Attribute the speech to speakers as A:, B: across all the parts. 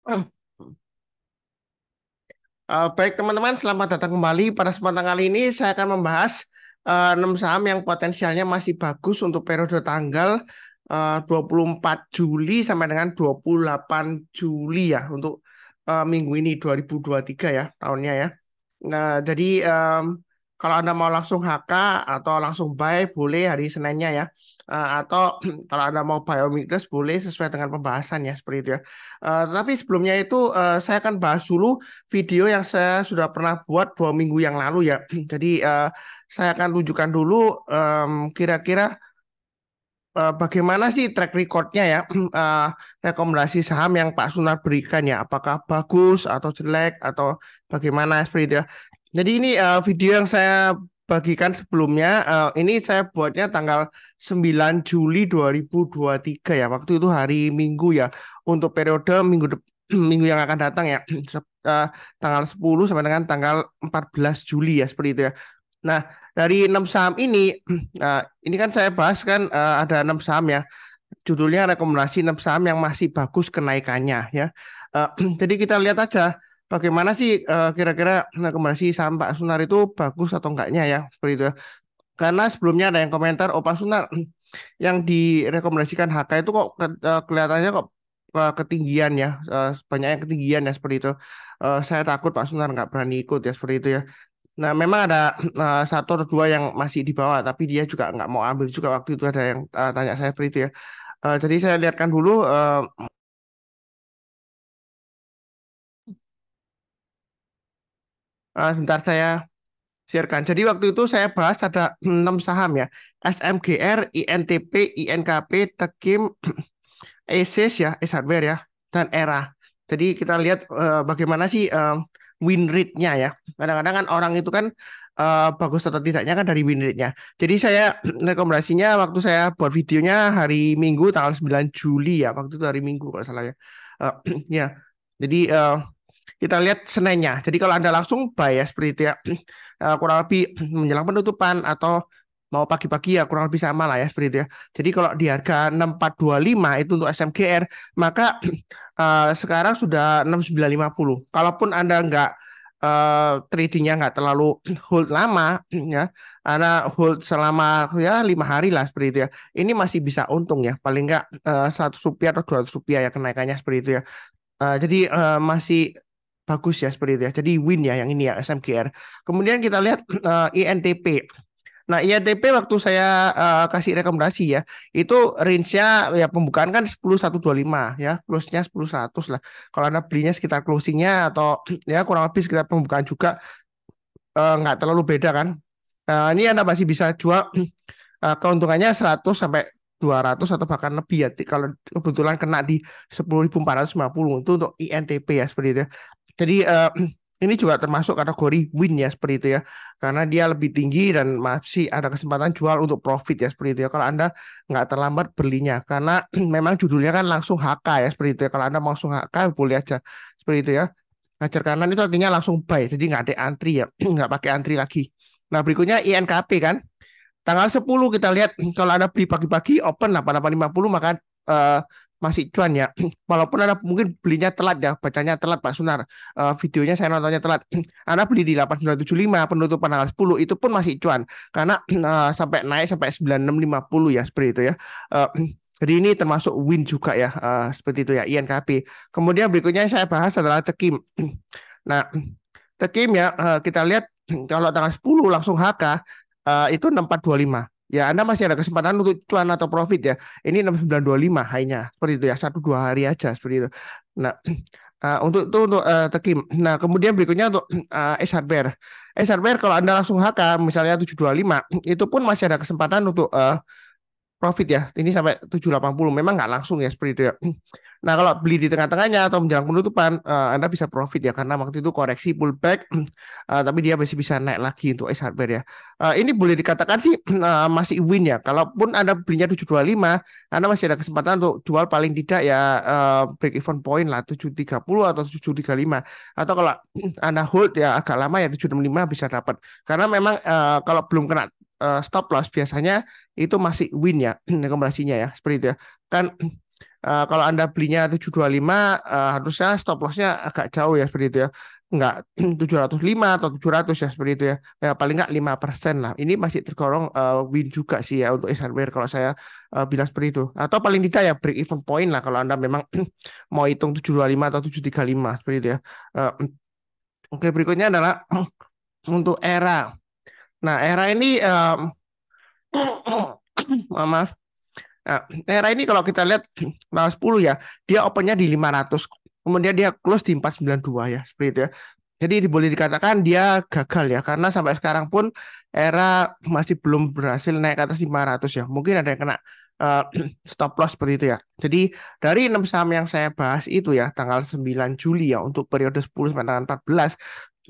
A: Baik teman-teman, selamat datang kembali. Pada kesempatan kali ini saya akan membahas 6 saham yang potensialnya masih bagus untuk periode tanggal 24 Juli sampai dengan 28 Juli ya untuk minggu ini 2023 ya tahunnya ya. Nah, jadi kalau Anda mau langsung HK atau langsung buy boleh hari Seninnya ya. Atau kalau Anda mau buy omnibus boleh sesuai dengan pembahasan ya seperti itu ya. Tapi sebelumnya itu saya akan bahas dulu video yang saya sudah pernah buat 2 minggu yang lalu ya. Jadi saya akan tunjukkan dulu kira-kira bagaimana sih track recordnya ya rekomendasi saham yang Pak Sunar berikan ya, apakah bagus atau jelek atau bagaimana seperti itu ya. Jadi ini video yang saya bagikan sebelumnya, ini saya buatnya tanggal 9 Juli 2023 ya, waktu itu hari Minggu ya, untuk periode minggu yang akan datang ya, tanggal 10 sampai dengan tanggal 14 Juli ya, seperti itu ya. Nah, dari 6 saham ini, ini kan saya bahas kan ada 6 saham ya. Judulnya rekomendasi 6 saham yang masih bagus kenaikannya ya. Eh, jadi kita lihat aja bagaimana sih kira-kira rekomendasi saham Pak Sunar itu bagus atau enggaknya ya, seperti itu ya. Karena sebelumnya ada yang komentar, oh Pak Sunar, yang direkomendasikan HK itu kok kelihatannya kok ketinggian ya, banyak yang ketinggian ya seperti itu. Saya takut Pak Sunar nggak berani ikut ya seperti itu ya. Nah, memang ada satu atau dua yang masih di bawah, tapi dia juga nggak mau ambil juga waktu itu ada yang tanya saya seperti itu ya. Jadi saya lihatkan dulu, sebentar saya sharekan. Jadi waktu itu saya bahas ada 6 saham ya, SMGR, INTP, INKP, Tekim, ESIS ya, ES Hardware ya, dan ERA. Jadi kita lihat bagaimana sih win rate-nya ya. Kadang-kadang kan orang itu kan bagus atau tidaknya kan dari win rate-nya. Jadi saya rekomendasinya waktu saya buat videonya hari Minggu tanggal 9 Juli ya. Waktu itu hari Minggu kalau salah ya. Eh, ya. Jadi kita lihat Seninnya. Jadi kalau Anda langsung buy ya seperti itu ya. Kurang lebih menjelang penutupan atau mau pagi-pagi ya kurang lebih sama lah ya seperti itu ya. Jadi kalau di harga 6425 itu untuk SMGR, maka sekarang sudah 6950. Kalaupun Anda nggak tradingnya nggak terlalu hold lama ya, Anda hold selama ya 5 hari lah seperti itu ya. Ini masih bisa untung ya, paling nggak 100 rupiah atau 200 rupiah ya kenaikannya seperti itu ya. Jadi masih bagus ya seperti itu ya. Jadi win ya yang ini ya SMGR. Kemudian kita lihat INTP. Nah, INTP waktu saya kasih rekomendasi ya, itu range-nya ya pembukaan kan 10.125 ya, close-nya 10.100 lah. Kalau Anda belinya sekitar closing-nya atau ya kurang lebih sekitar pembukaan juga nggak terlalu beda kan. Ini Anda masih bisa jual keuntungannya 100 sampai 200 atau bahkan lebih ya. Kalau kebetulan kena di 10.450 itu untuk INTP ya seperti itu ya. Jadi ini juga termasuk kategori win ya seperti itu ya. Karena dia lebih tinggi dan masih ada kesempatan jual untuk profit ya seperti itu ya. Kalau Anda nggak terlambat belinya. Karena memang judulnya kan langsung HK ya seperti itu ya. Kalau Anda mau langsung HK boleh aja seperti itu ya. Ngajar kanan itu artinya langsung buy. Jadi nggak ada antri ya. Nggak pakai antri lagi. Nah berikutnya INKP kan. Tanggal 10 kita lihat kalau Anda beli pagi-pagi open 8850 maka eh, masih cuan ya. Walaupun Anda mungkin belinya telat ya, bacanya telat Pak Sunar. Videonya saya nontonnya telat. Anda beli di 8975 penutupan tanggal 10 itu pun masih cuan karena sampai naik sampai 9650 ya seperti itu ya. Eh, jadi ini termasuk win juga ya seperti itu ya INKP. Kemudian berikutnya yang saya bahas adalah Tekim. Nah, Tekim ya kita lihat kalau tanggal 10 langsung HK itu 6425. Ya, Anda masih ada kesempatan untuk cuan atau profit ya. Ini 6925 hanya seperti itu ya, 1-2 hari aja seperti itu. Nah, untuk itu untuk Tekim. Nah, kemudian berikutnya untuk S Hardware. S Hardware kalau Anda langsung HK misalnya 725 itu pun masih ada kesempatan untuk profit ya. Ini sampai 780 memang nggak langsung ya seperti itu ya. Nah, kalau beli di tengah-tengahnya atau menjelang penutupan, Anda bisa profit ya karena waktu itu koreksi pullback, tapi dia masih bisa naik lagi untuk S hardware ya. Ini boleh dikatakan sih masih win ya. Kalaupun Anda belinya 725, Anda masih ada kesempatan untuk jual paling tidak ya break even point lah 730 atau 735. Atau kalau Anda hold ya agak lama ya 765 bisa dapat. Karena memang kalau belum kena stop loss biasanya itu masih win ya rekomendasinya ya seperti itu ya. Kan Kalau Anda belinya 725, harusnya stop lossnya agak jauh ya seperti itu ya. Enggak 705 atau 700 ya seperti itu ya. Paling enggak 5% lah. Ini masih tergolong win juga sih ya untuk Ace Hardware kalau saya bilang seperti itu. Atau paling tidak ya break even point lah kalau Anda memang mau hitung 725 atau 735 seperti itu ya. Eh, oke, berikutnya adalah untuk Era. Nah, Era ini maaf. Nah, Era ini kalau kita lihat tanggal 10 ya, dia opennya di 500, kemudian dia close di 492 ya, seperti itu ya. Jadi boleh dikatakan dia gagal ya, karena sampai sekarang pun Era masih belum berhasil naik ke atas 500 ya. Mungkin ada yang kena eh, stop loss seperti itu ya. Jadi dari 6 saham yang saya bahas itu ya, tanggal 9 Juli ya, untuk periode 10 sampai tanggal 14.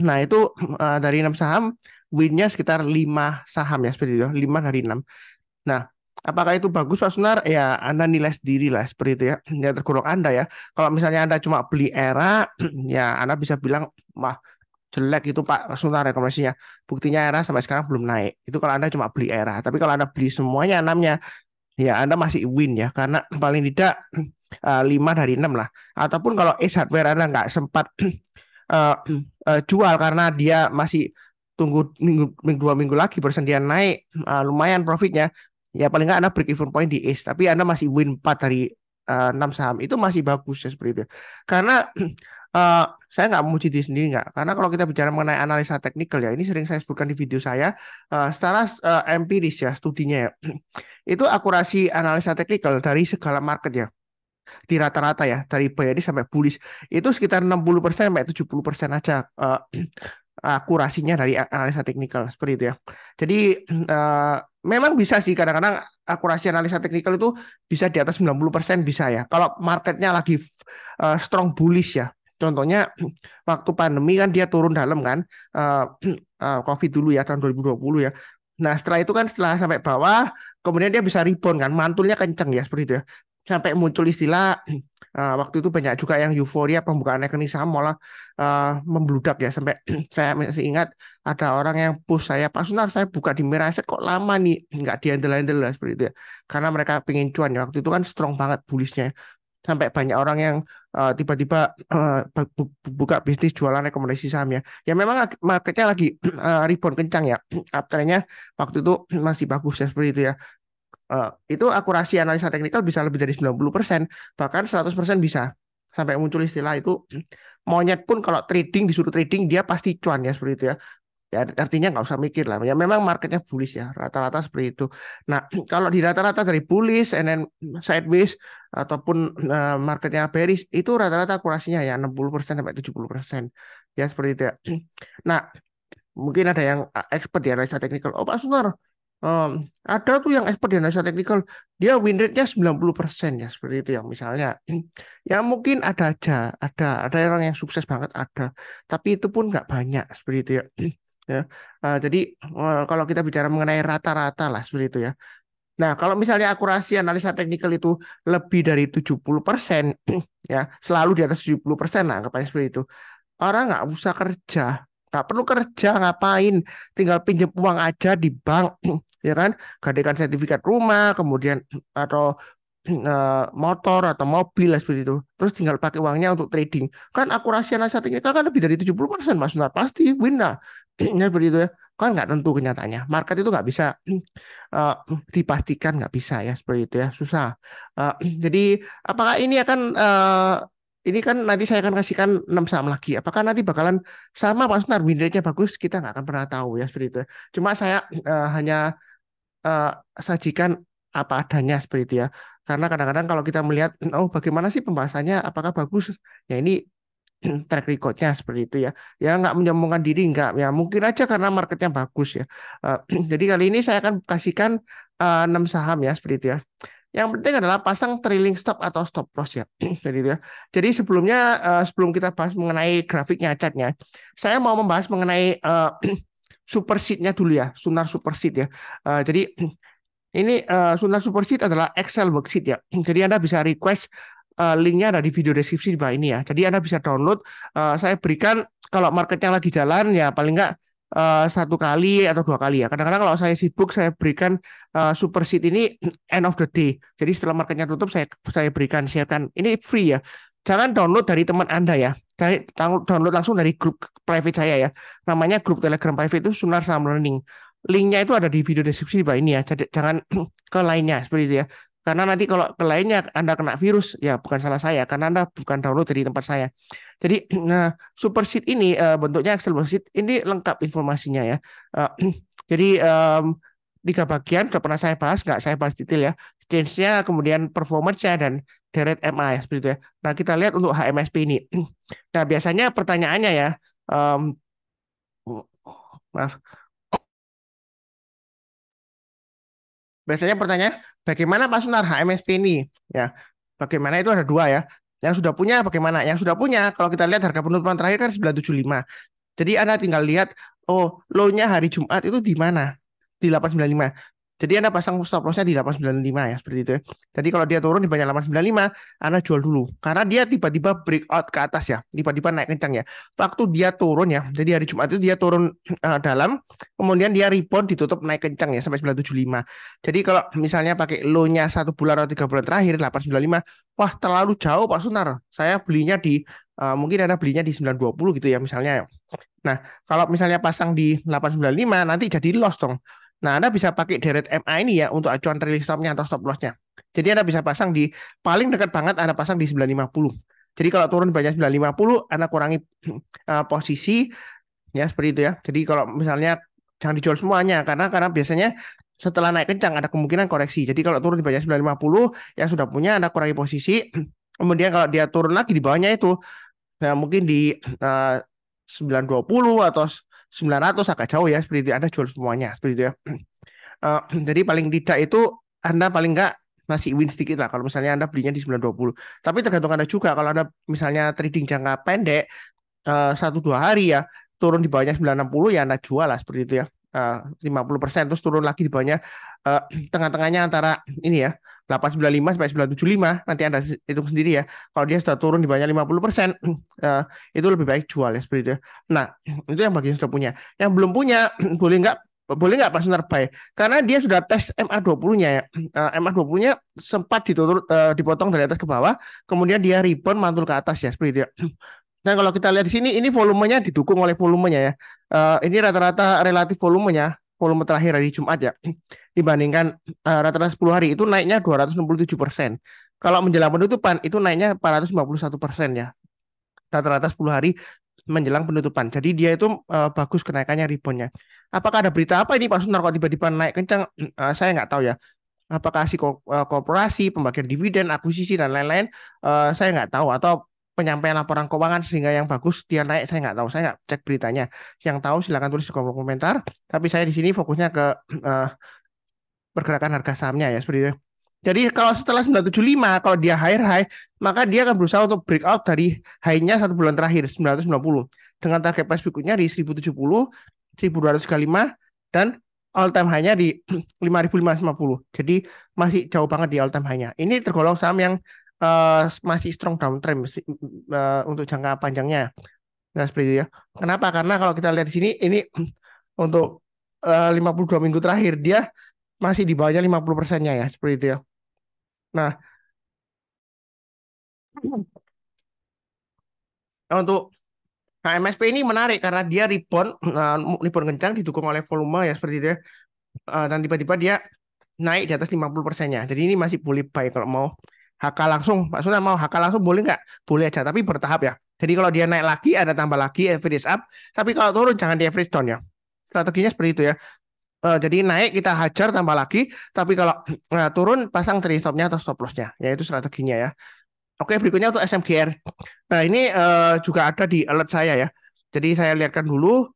A: Nah itu dari 6 saham, winnya sekitar 5 saham ya, seperti itu, 5 dari 6. Nah, apakah itu bagus Pak Sunar? Ya, Anda nilai sendiri lah seperti itu ya. Ya tergolong Anda ya. Kalau misalnya Anda cuma beli Era, ya Anda bisa bilang, wah jelek itu Pak Sunar rekomendasinya. Buktinya Era sampai sekarang belum naik. Itu kalau Anda cuma beli Era. Tapi kalau Anda beli semuanya enamnya, ya Anda masih win ya. Karena paling tidak 5 dari 6 lah. Ataupun kalau Ace Hardware Anda nggak sempat eh, jual karena dia masih tunggu dua minggu lagi barusan dia naik, lumayan profitnya, ya paling nggak Anda break even point di Ace tapi Anda masih win 4 dari 6 saham itu masih bagus ya seperti itu karena saya nggak memuji diri sendiri nggak, karena kalau kita bicara mengenai analisa teknikal ya, ini sering saya sebutkan di video saya, secara empiris ya studinya ya, itu akurasi analisa teknikal dari segala market ya, di rata-rata ya dari bearish sampai bullish itu sekitar 60% sampai 70% aja akurasinya dari analisa teknikal seperti itu ya. Jadi eh, memang bisa sih kadang-kadang akurasi analisa teknikal itu bisa di atas 90% bisa ya. Kalau marketnya lagi strong bullish ya. Contohnya waktu pandemi kan dia turun dalam kan, eh, COVID dulu ya tahun 2020 ya. Nah setelah itu kan setelah sampai bawah kemudian dia bisa rebound kan, mantulnya kenceng ya seperti itu ya. Sampai muncul istilah waktu itu banyak juga yang euforia pembukaan rekening saham malah membludak ya sampai saya masih ingat ada orang yang push saya, Pak Sunar saya buka di Miraset kok lama nih nggak dihandle-handle lah seperti itu ya. Karena mereka pengen cuan ya waktu itu kan strong banget bullishnya sampai banyak orang yang tiba-tiba buka bisnis jualan rekomendasi saham ya. Ya memang marketnya lagi rebound kencang ya. Uptrendnya waktu itu masih bagus ya seperti itu ya. Itu akurasi analisa teknikal bisa lebih dari 90%, bahkan 100% bisa. Sampai muncul istilah itu monyet pun kalau trading disuruh trading dia pasti cuan ya seperti itu ya. Ya artinya nggak usah mikir lah. Ya memang marketnya bullish ya, rata-rata seperti itu. Nah, kalau di rata-rata dari bullish and then sideways ataupun marketnya bearish itu rata-rata akurasinya ya 60% sampai 70%. Ya seperti itu ya. Nah, mungkin ada yang expert di analisa teknikal. Oh Pak Sunar, ada tuh yang expert di analisa teknikal, dia win rate-nya 90% ya, seperti itu ya misalnya. Ya mungkin ada aja, ada orang yang sukses banget ada, tapi itu pun nggak banyak seperti itu ya. Ya, jadi kalau kita bicara mengenai rata-rata lah seperti itu ya. Nah, kalau misalnya akurasi analisa teknikal itu lebih dari 70%, ya, selalu di atas 70% lah, anggapannya seperti itu. Orang nggak usah kerja, nggak perlu kerja ngapain, tinggal pinjam uang aja di bank, ya kan? Gadekan sertifikat rumah, kemudian atau motor atau mobil lah seperti itu. Terus tinggal pakai uangnya untuk trading. Kan akurasi analisa teknikal kan lebih dari 70% Mas Sunar. Pasti win lah. Ya seperti itu ya. Kan nggak tentu kenyataannya. Market itu nggak bisa eh, dipastikan, nggak bisa ya seperti itu ya. Susah. Eh, jadi apakah ini akan ini kan nanti saya akan kasihkan 6 saham lagi. Apakah nanti bakalan sama Mas Sunar win rate-nya bagus? Kita nggak akan pernah tahu ya seperti itu. Cuma saya hanya eh, sajikan apa adanya seperti itu ya. Karena kadang-kadang kalau kita melihat, oh bagaimana sih pembahasannya, apakah bagus? Ya ini track recordnya seperti itu ya. Ya nggak menyombongkan diri, nggak. Ya mungkin aja karena marketnya bagus ya. Eh, jadi kali ini saya akan kasihkan 6 saham ya seperti itu ya. Yang penting adalah pasang trailing stop atau stop loss ya. Jadi itu ya. Jadi sebelumnya sebelum kita bahas mengenai grafiknya catnya, saya mau membahas mengenai super sheet-nya dulu ya, Sunar super sheet ya. Jadi ini Sunar super sheet adalah Excel worksheet ya. Jadi Anda bisa request linknya ada di video deskripsi di bawah ini ya. Jadi Anda bisa download. Saya berikan kalau marketnya lagi jalan ya paling nggak satu kali atau dua kali ya. Kadang-kadang kalau saya sibuk saya berikan super seat ini end of the day. Jadi setelah marketnya tutup saya berikan siapkan. Ini free ya. Jangan download dari teman Anda ya. Saya download langsung dari grup private saya ya. Namanya grup Telegram private itu Sunar Saham Learning. Linknya itu ada di video deskripsi di bawah ini ya. Jadi jangan ke lainnya seperti itu ya. Karena nanti kalau ke lainnya Anda kena virus, ya bukan salah saya, karena Anda bukan download dari tempat saya. Jadi, nah, super sheet ini bentuknya Excel sheet ini lengkap informasinya ya. Eh, jadi tiga bagian sudah pernah saya bahas, nggak saya bahas detail ya. Change-nya, kemudian performance-nya dan direct MA ya seperti itu ya. Nah, kita lihat untuk HMSP ini. Nah, biasanya pertanyaannya ya, em, maaf, biasanya pertanyaan bagaimana Pak Sunar HMSP ini? Ya, bagaimana itu ada dua ya. Yang sudah punya bagaimana? Yang sudah punya, kalau kita lihat harga penutupan terakhir kan 975. Jadi Anda tinggal lihat, oh, low-nya hari Jumat itu di mana? Di 895. Jadi Anda pasang stop loss-nya di 895 ya, seperti itu ya. Jadi kalau dia turun di banyak 895, Anda jual dulu. Karena dia tiba-tiba breakout ke atas ya, tiba-tiba naik kencang ya. Waktu dia turun ya, jadi hari Jumat itu dia turun dalam, kemudian dia rebound ditutup naik kencang ya, sampai 975. Jadi kalau misalnya pakai low-nya 1 bulan atau 3 bulan terakhir, 895, wah terlalu jauh Pak Sunar. Saya belinya di, mungkin Anda belinya di 920 gitu ya misalnya ya. Nah, kalau misalnya pasang di 895 nanti jadi loss dong. Nah, Anda bisa pakai deret MA ini ya untuk acuan trailing stop-nya atau stop loss-nya. Jadi Anda bisa pasang di paling dekat banget Anda pasang di 950. Jadi kalau turun banyak 950, Anda kurangi posisi ya seperti itu ya. Jadi kalau misalnya jangan dijual semuanya karena biasanya setelah naik kencang ada kemungkinan koreksi. Jadi kalau turun di banyak 950 yang sudah punya Anda kurangi posisi. Kemudian kalau dia turun lagi di bawahnya itu, nah, mungkin di 920 atau 900 agak jauh ya seperti itu. Anda jual semuanya seperti itu ya. Eh, jadi paling tidak itu Anda paling enggak masih win sedikit lah kalau misalnya Anda belinya di 920. Tapi tergantung Anda juga kalau Anda misalnya trading jangka pendek 1 2 hari ya turun di bawahnya 960 ya Anda jual lah seperti itu ya. 50% terus turun lagi di bawahnya eh, tengah-tengahnya antara ini ya 895 sampai 975 nanti Anda hitung sendiri ya. Kalau dia sudah turun di bawahnya 50% eh, itu lebih baik jual ya seperti itu ya. Nah, itu yang bagian sudah punya. Yang belum punya boleh nggak Pak Sunar buy? Karena dia sudah tes MA20-nya ya. MA20-nya sempat dipotong dari atas ke bawah, kemudian dia rebound mantul ke atas ya seperti itu ya. Nah, kalau kita lihat di sini, ini volumenya didukung oleh volumenya ya. Ini rata-rata relatif volumenya, volume terakhir hari Jumat ya, dibandingkan rata-rata 10 hari itu naiknya 267%. Kalau menjelang penutupan itu naiknya 451% ya, rata-rata 10 hari menjelang penutupan. Jadi dia itu bagus kenaikannya reboundnya. Apakah ada berita apa ini Pak Sunar kok tiba-tiba naik kencang? Saya nggak tahu ya. Apakah si korporasi, pembagian dividen, akuisisi dan lain-lain, saya nggak tahu. Atau penyampaian laporan keuangan sehingga yang bagus dia naik, saya nggak tahu. Saya nggak cek beritanya. Yang tahu silakan tulis di kolom komentar. Tapi saya di sini fokusnya ke eh, pergerakan harga sahamnya ya seperti itu. Jadi kalau setelah 975, kalau dia higher high, maka dia akan berusaha untuk breakout dari high-nya 1 bulan terakhir 990 dengan target price berikutnya di 1070, 1235 dan all time high-nya di 5550. Jadi masih jauh banget di all time high-nya. Ini tergolong saham yang masih strong downtrend untuk jangka panjangnya. Nah, seperti itu ya. Kenapa? Karena kalau kita lihat di sini ini untuk 52 minggu terakhir dia masih di bawahnya 50%-nya ya, seperti itu ya. Nah, untuk HMSP ini menarik karena dia rebound, rebound kencang didukung oleh volume ya seperti itu ya. Dan tiba-tiba dia naik di atas 50%-nya. Jadi ini masih boleh buy kalau mau HK langsung. Pak Sunan mau HK langsung boleh nggak? Boleh aja, tapi bertahap ya. Jadi kalau dia naik lagi, ada tambah lagi average up. Tapi kalau turun jangan di average down ya. Strateginya seperti itu ya. Jadi naik kita hajar tambah lagi. Tapi kalau turun pasang trade stop-nya atau stop loss-nya. Ya itu strateginya ya. Oke, berikutnya untuk SMGR. Nah, ini juga ada di alert saya ya. Jadi saya lihatkan dulu.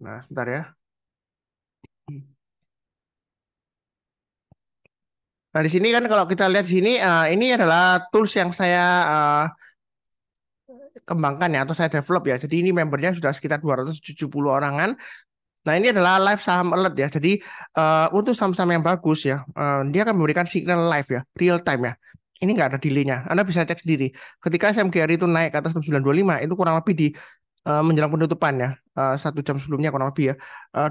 A: Nah, sebentar ya. Nah, di sini kan kalau kita lihat di sini, ini adalah tools yang saya kembangkan ya atau saya develop ya. Jadi ini membernya sudah sekitar 270 orangan. Nah, ini adalah live saham alert ya. Jadi untuk saham-saham yang bagus ya, dia akan memberikan signal live ya, real time ya. Ini nggak ada delay-nya. Anda bisa cek sendiri. Ketika SMGR itu naik ke atas 925, itu kurang lebih di menjelang penutupan ya, 1 jam sebelumnya kurang lebih ya,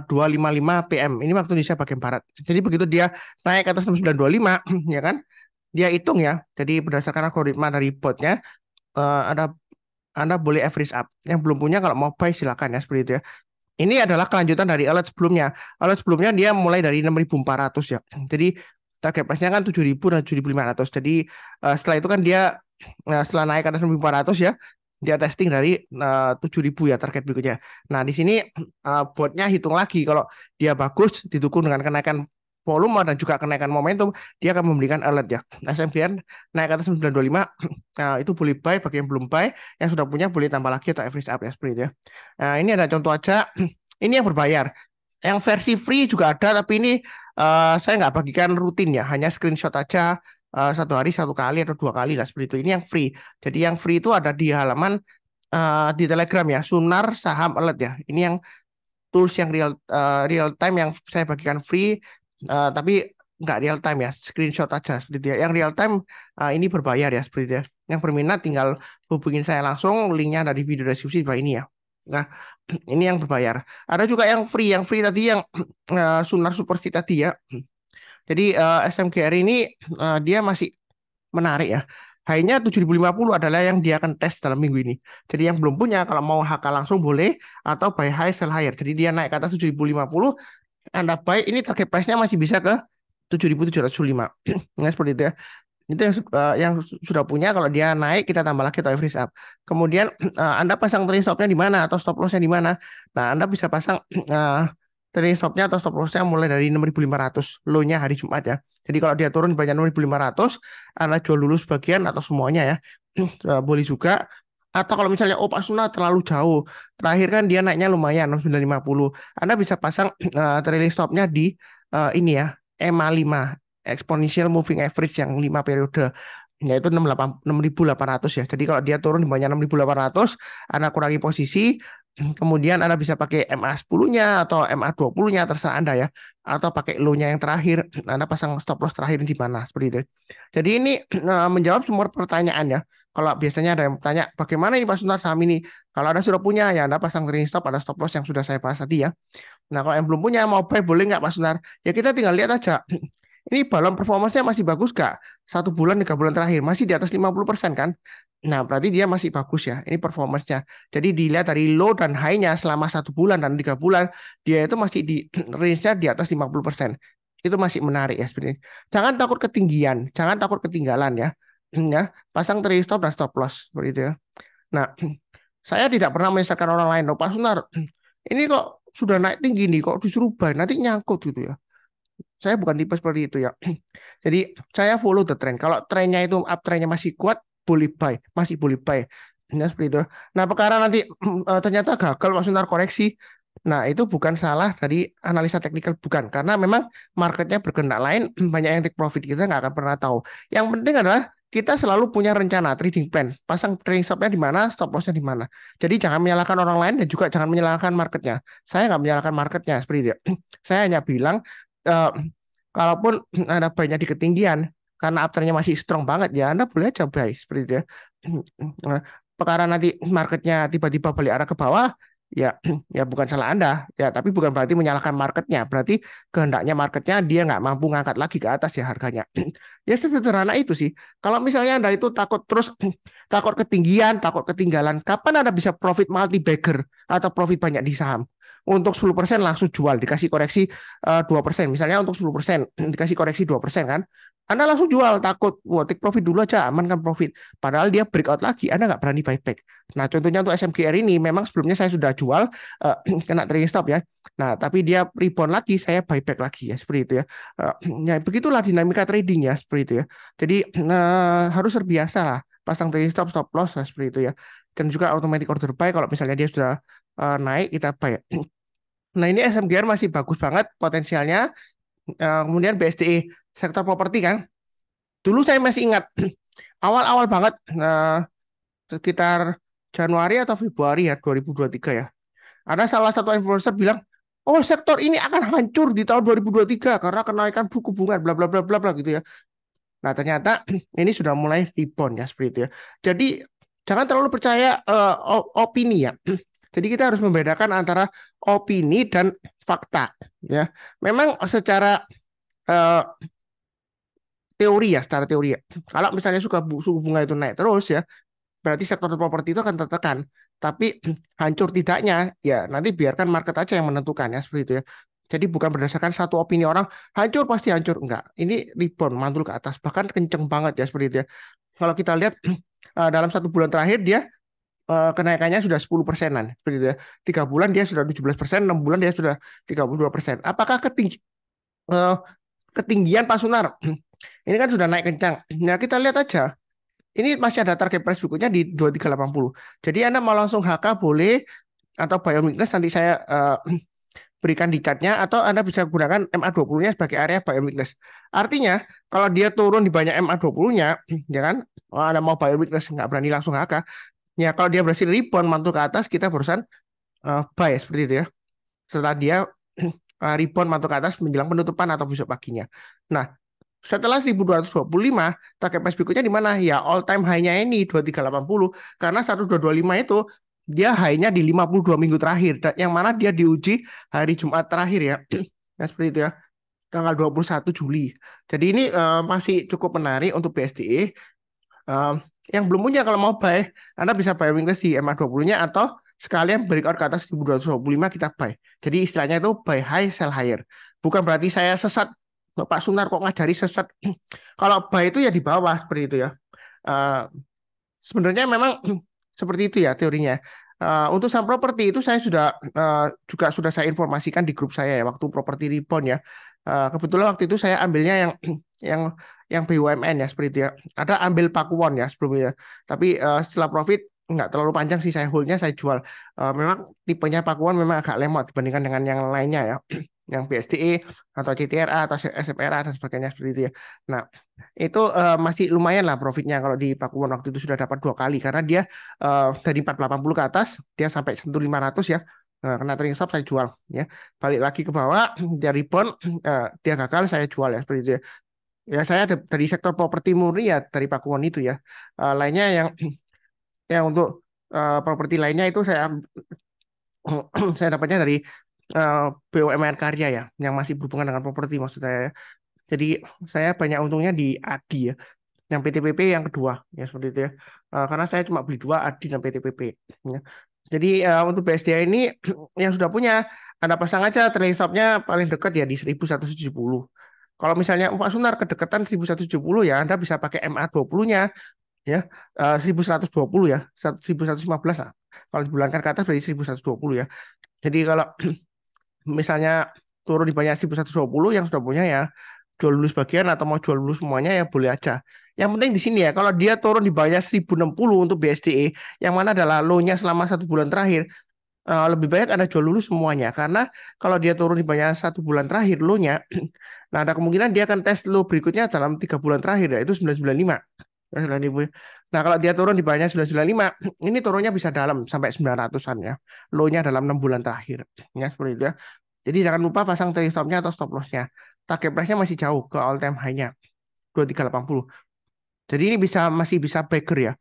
A: 2:55 PM. Ini waktu Indonesia bagian barat. Jadi begitu dia naik ke atas 925, ya kan, dia hitung ya. Jadi berdasarkan algoritma dari botnya, ada Anda boleh average up. Yang belum punya kalau mau buy silakan ya seperti itu ya. Ini adalah kelanjutan dari alert sebelumnya. Alert sebelumnya dia mulai dari 6.400 ya. Jadi target price-nya kan 7.000 dan 7.500. Jadi setelah itu kan dia setelah naik ke atas 6.400 ya, dia testing dari 7.000 ya target berikutnya. Nah, di sini botnya hitung lagi kalau dia bagus didukung dengan kenaikan volume dan juga kenaikan momentum, dia akan memberikan alert ya. SMGN naik ke atas 925, nah, itu boleh buy bagi yang belum buy, yang sudah punya boleh tambah lagi atau average up ya seperti itu ya. Nah, ini ada contoh aja. Ini yang berbayar. Yang versi free juga ada, tapi ini saya nggak bagikan rutin ya, hanya screenshot aja, 1 hari 1 kali atau 2 kali lah seperti itu. Ini yang free. Jadi yang free itu ada di halaman di Telegram ya, Sunar Saham Alert ya. Ini yang tools yang real time yang saya bagikan free, tapi nggak real time ya, screenshot aja seperti itu ya. Yang real time ini berbayar ya seperti itu ya. Yang berminat tinggal hubungin saya langsung, linknya ada di video deskripsi di bawah ini ya. Nah, ini yang berbayar. Ada juga yang free. Yang free tadi yang Sunar Superstate tadi ya. Jadi SMGR ini dia masih menarik ya. High-nya 7.050 adalah yang dia akan tes dalam minggu ini. Jadi yang belum punya kalau mau HK langsung boleh, atau buy high sell higher. Jadi dia naik ke atas 7.050, Anda buy, ini target price-nya masih bisa ke 7.705. Nah, seperti itu ya. Itu yang sudah punya, kalau dia naik kita tambah lagi atau average up. Kemudian Anda pasang trailing stop-nya di mana atau stop loss-nya di mana. Nah, Anda bisa pasang trailing stop-nya atau stop loss-nya mulai dari 6.500 low-nya hari Jumat ya. Jadi kalau dia turun di banyak 6.500, Anda jual dulu sebagian atau semuanya ya. Boleh juga. Atau kalau misalnya Pak Suna terlalu jauh, terakhir kan dia naiknya lumayan 950, Anda bisa pasang trailing stop-nya di ini ya, EMA 5, exponential moving average yang 5 periode, yaitu 6.800 ya. Jadi kalau dia turun di banyak 6.800, Anda kurangi posisi, kemudian Anda bisa pakai MA 10-nya atau MA 20-nya, terserah Anda ya. Atau pakai low-nya yang terakhir, Anda pasang stop loss terakhir di mana, seperti itu. Jadi ini menjawab semua pertanyaan ya. Kalau biasanya ada yang bertanya, bagaimana ini Pak Suntar saham ini? Kalau Anda sudah punya, ya Anda pasang trailing stop, ada stop loss yang sudah saya bahas tadi ya. Nah, kalau yang belum punya, mau buy boleh nggak Pak Sunar? Ya kita tinggal lihat aja. Ini balon performanya masih bagus nggak? 1 bulan, 3 bulan terakhir, masih di atas 50% kan? Nah, berarti dia masih bagus ya. Ini performanya. Jadi dilihat dari low dan high-nya selama 1 bulan dan 3 bulan, dia itu masih di range-nya di atas 50%. Itu masih menarik ya sebenarnya. Jangan takut ketinggian, jangan takut ketinggalan ya. Ya, pasang trailing stop dan stop loss seperti itu ya. Nah, saya tidak pernah menyesatkan orang lain. Loh, Pak Sunar, ini kok sudah naik tinggi nih, kok disuruh buy, nanti nyangkut gitu ya. Saya bukan tipe seperti itu ya. Jadi saya follow the trend. Kalau trennya itu uptrendnya masih kuat, boleh buy, masih boleh buy. Nah, seperti itu. Nah, perkara nanti ternyata gagal Mas Sunar koreksi. Nah, itu bukan salah dari analisa teknikal, bukan. Karena memang marketnya berkehendak lain, banyak yang take profit, kita nggak akan pernah tahu. Yang penting adalah kita selalu punya rencana trading plan. Pasang trading stop-nya di mana, stop loss-nya di mana. Jadi jangan menyalahkan orang lain dan juga jangan menyalahkan marketnya. Saya nggak menyalahkan marketnya seperti itu. Saya hanya bilang eh, kalaupun ada banyak di ketinggian karena uptrendnya masih strong banget ya, Anda boleh aja buy seperti itu ya. Nah, perkara nanti marketnya tiba-tiba balik arah ke bawah, ya ya bukan salah Anda ya, tapi bukan berarti menyalahkan marketnya, berarti kehendaknya marketnya dia nggak mampu ngangkat lagi ke atas ya harganya. Ya sederhana itu sih. Kalau misalnya Anda itu takut terus takut ketinggian, takut ketinggalan, kapan Anda bisa profit multi bagger atau profit banyak di saham? Untuk 10% langsung jual, dikasih koreksi 2%. Misalnya untuk 10% dikasih koreksi 2% kan. Anda langsung jual, takut, wah take profit dulu aja, aman kan profit. Padahal dia breakout lagi, Anda nggak berani buyback. Nah, contohnya untuk SMGR ini, memang sebelumnya saya sudah jual, kena trading stop ya. Nah, tapi dia rebound lagi, saya buyback lagi ya, seperti itu ya. Ya, begitulah dinamika trading ya, seperti itu ya. Jadi, harus terbiasa lah, pasang trading stop, stop loss, ya, seperti itu ya. Dan juga automatic order buy, kalau misalnya dia sudah naik, kita buy. Nah, ini SMGR masih bagus banget potensialnya. Kemudian BSDE, sektor properti kan. Dulu saya masih ingat, awal-awal banget, sekitar Januari atau Februari ya 2023 ya. Ada salah satu influencer bilang, oh sektor ini akan hancur di tahun 2023 karena kenaikan suku bunga bla bla bla bla bla gitu ya. Nah, ternyata ini sudah mulai rebound ya seperti itu ya. Jadi jangan terlalu percaya opini ya. Jadi kita harus membedakan antara opini dan fakta ya. Memang secara eh, teori ya, secara teori ya. Kalau misalnya suku bunga itu naik terus ya, berarti sektor properti itu akan tertekan. Tapi hancur tidaknya, ya nanti biarkan market aja yang menentukan ya seperti itu ya. Jadi bukan berdasarkan satu opini orang, hancur pasti hancur. Enggak, ini rebound, mantul ke atas. Bahkan kenceng banget ya seperti itu ya. Kalau kita lihat dalam 1 bulan terakhir dia kenaikannya sudah 10 persenan. Seperti itu ya. 3 bulan dia sudah 17%, 6 bulan dia sudah 32%. Apakah eh, ketinggian Pak Sunar? Ini kan sudah naik kencang. Nah kita lihat aja ini masih ada target price berikutnya di 2380. Jadi Anda mau langsung HK boleh atau buy on weakness nanti saya berikan di chartnya atau Anda bisa gunakan MA20-nya sebagai area buy on weakness. Artinya kalau dia turun di banyak MA20-nya, ya kan? Oh, Anda mau buy on weakness nggak berani langsung HK. Ya kalau dia berhasil rebound mantul ke atas kita barusan buy seperti itu ya. Setelah dia rebound mantul ke atas menjelang penutupan atau besok paginya. Nah, setelah 1225, target price berikutnya di mana? Ya all time high-nya ini 2380 karena 1225 itu dia high-nya di 52 minggu terakhir yang mana dia diuji hari Jumat terakhir ya. Ya seperti itu ya. Tanggal 21 Juli. Jadi ini masih cukup menarik untuk BSDE. Eh, yang belum punya kalau mau buy, Anda bisa buy weakness di MA20-nya atau sekalian breakout ke atas 1225 kita buy. Jadi istilahnya itu buy high sell higher. Bukan berarti saya sesat Pak Sunar kok ngajari sesat. Kalau buy itu ya di bawah seperti itu ya. Eh, Sebenarnya memang seperti itu ya teorinya. Untuk saham properti itu saya sudah juga sudah saya informasikan di grup saya ya waktu properti rebound ya. Kebetulan waktu itu saya ambilnya yang yang yang BUMN ya seperti itu ya. Ada ambil Pakuwon ya sebelumnya. Tapi setelah profit nggak terlalu panjang sih saya holdnya saya jual. Memang tipenya Pakuwon memang agak lemot dibandingkan dengan yang lainnya ya. Yang BSDE atau CTRA atau SFRA dan sebagainya seperti itu ya. Nah, itu masih lumayan lah profitnya kalau di Pakuwon waktu itu sudah dapat 2 kali karena dia dari 480 ke atas dia sampai sentuh 500 ya. Nah, kena trading stop saya jual ya. Balik lagi ke bawah dia rebound dia gagal saya jual ya seperti itu ya. Ya saya dari sektor properti murni ya dari Pakuwon itu ya. Lainnya yang untuk properti lainnya itu saya saya dapatnya dari BUMN Karya ya yang masih berhubungan dengan properti maksud saya ya. Jadi saya banyak untungnya di ADI ya. Yang PTPP yang kedua ya seperti itu ya. Karena saya cuma beli dua ADI dan PTPP ya. Jadi untuk BSDA ini yang sudah punya Anda pasang aja trailing stopnya paling dekat ya di 1170. Kalau misalnya Pak Sunar kedekatan 1170 ya Anda bisa pakai MA20-nya ya 1120 ya 1115 lah. Kalau dibulankan ke atas berarti 1120 ya. Jadi kalau misalnya turun di banyak 1120 yang sudah punya ya jual dulu sebagian atau mau jual dulu semuanya ya boleh aja. Yang penting di sini ya, kalau dia turun di bawah 1060 untuk BSDE, yang mana adalah low-nya selama 1 bulan terakhir, lebih baik Anda jual dulu semuanya. Karena kalau dia turun di bawah 1 bulan terakhir low-nya, nah ada kemungkinan dia akan tes low berikutnya dalam 3 bulan terakhir, yaitu 995. Ya, 9.000. Nah kalau dia turun di bawahnya 995, ini turunnya bisa dalam sampai 900-an ya. Low-nya dalam 6 bulan terakhir. Ya, seperti itu ya. Jadi jangan lupa pasang trailing stop-nya atau stop loss-nya. Target price-nya masih jauh ke all time high-nya 2380. Jadi ini masih bisa bagger ya.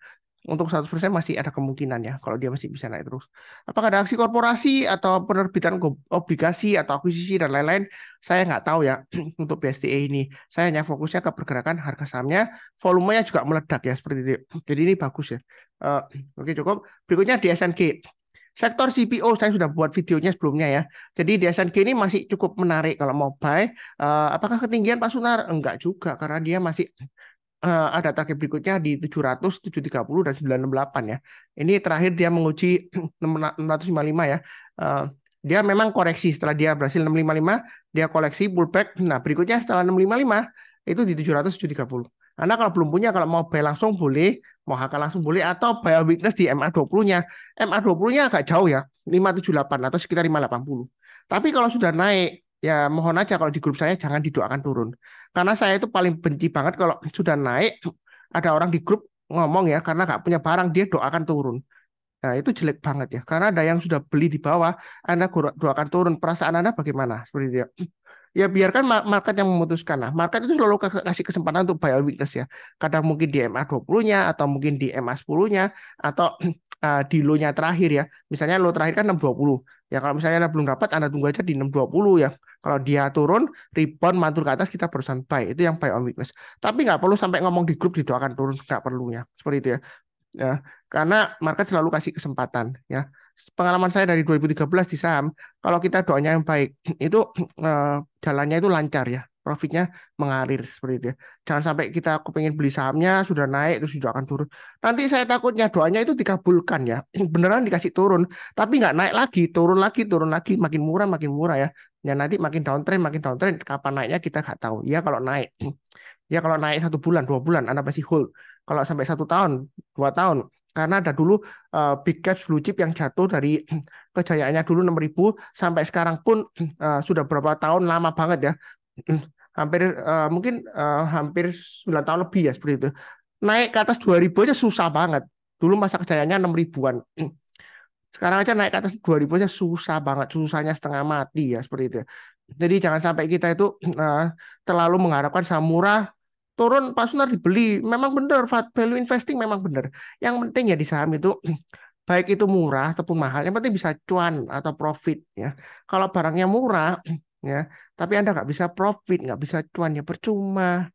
A: Untuk 100% masih ada kemungkinan ya kalau dia masih bisa naik terus. Apakah ada aksi korporasi atau penerbitan obligasi atau akuisisi dan lain-lain? Saya nggak tahu ya untuk BSDE ini. Saya hanya fokusnya ke pergerakan harga sahamnya, volumenya juga meledak ya seperti itu. Jadi ini bagus ya. Eh, oke cukup. Berikutnya di SNG. Sektor CPO saya sudah buat videonya sebelumnya ya. Jadi di SNG ini masih cukup menarik kalau mau buy. Apakah ketinggian Pak Sunar? Enggak juga karena dia masih ada target berikutnya di 700, 730 dan 968 ya. Ini terakhir dia menguji 655 ya. Eh, Dia memang koreksi setelah dia berhasil 655, dia koleksi pullback. Nah, berikutnya setelah 655 itu di 700, 730. Anda kalau belum punya, kalau mau buy langsung boleh, mau HK langsung boleh, atau buy weakness di MA20-nya. MA20-nya agak jauh ya, 578 atau sekitar 580. Tapi kalau sudah naik, ya mohon aja kalau di grup saya jangan didoakan turun. Karena saya itu paling benci banget kalau sudah naik, ada orang di grup ngomong ya, karena nggak punya barang, dia doakan turun. Nah, itu jelek banget ya. Karena ada yang sudah beli di bawah, Anda doakan turun. Perasaan Anda bagaimana? Seperti itu ya. Ya biarkan market yang memutuskan. Nah, market itu selalu kasih kesempatan untuk buy or weakness ya. Kadang mungkin di MA20-nya, atau mungkin di MA10-nya, atau di low-nya terakhir ya. Misalnya low terakhir kan 620. Ya kalau misalnya Anda belum dapat, Anda tunggu aja di 620 ya. Kalau dia turun, rebound, mantul ke atas, kita barusan buy. Itu yang buy on weakness. Tapi nggak perlu sampai ngomong di grup didoakan turun. Nggak perlu ya. Seperti itu ya. Ya, karena market selalu kasih kesempatan ya. Pengalaman saya dari 2013 di saham, kalau kita doanya yang baik, itu eh, jalannya itu lancar ya, profitnya mengalir seperti itu ya. Jangan sampai kita kepingin beli sahamnya sudah naik terus sudah akan turun. Nanti saya takutnya doanya itu dikabulkan ya, beneran dikasih turun, tapi nggak naik lagi, turun lagi, makin murah ya. Ya nanti makin downtrend, kapan naiknya kita nggak tahu. Ya kalau naik, ya kalau naik 1 bulan, 2 bulan, Anda pasti hold. Kalau sampai 1 tahun, 2 tahun, karena ada dulu big caps blue chip yang jatuh dari kejayaannya dulu 6.000 sampai sekarang pun sudah berapa tahun, lama banget ya. Hampir mungkin hampir 9 tahun lebih ya seperti itu. Naik ke atas 2.000 aja susah banget. Dulu masa kejayaannya 6.000-an. Sekarang aja naik ke atas 2.000 aja susah banget, susahnya setengah mati ya seperti itu. Jadi jangan sampai kita itu eh, terlalu mengharapkan saham murah turun Pak Sunar dibeli. Memang benar value investing memang benar. Yang penting ya di saham itu baik itu murah ataupun mahal, yang penting bisa cuan atau profit ya. Kalau barangnya murah ya, tapi Anda nggak bisa profit, nggak bisa cuan ya percuma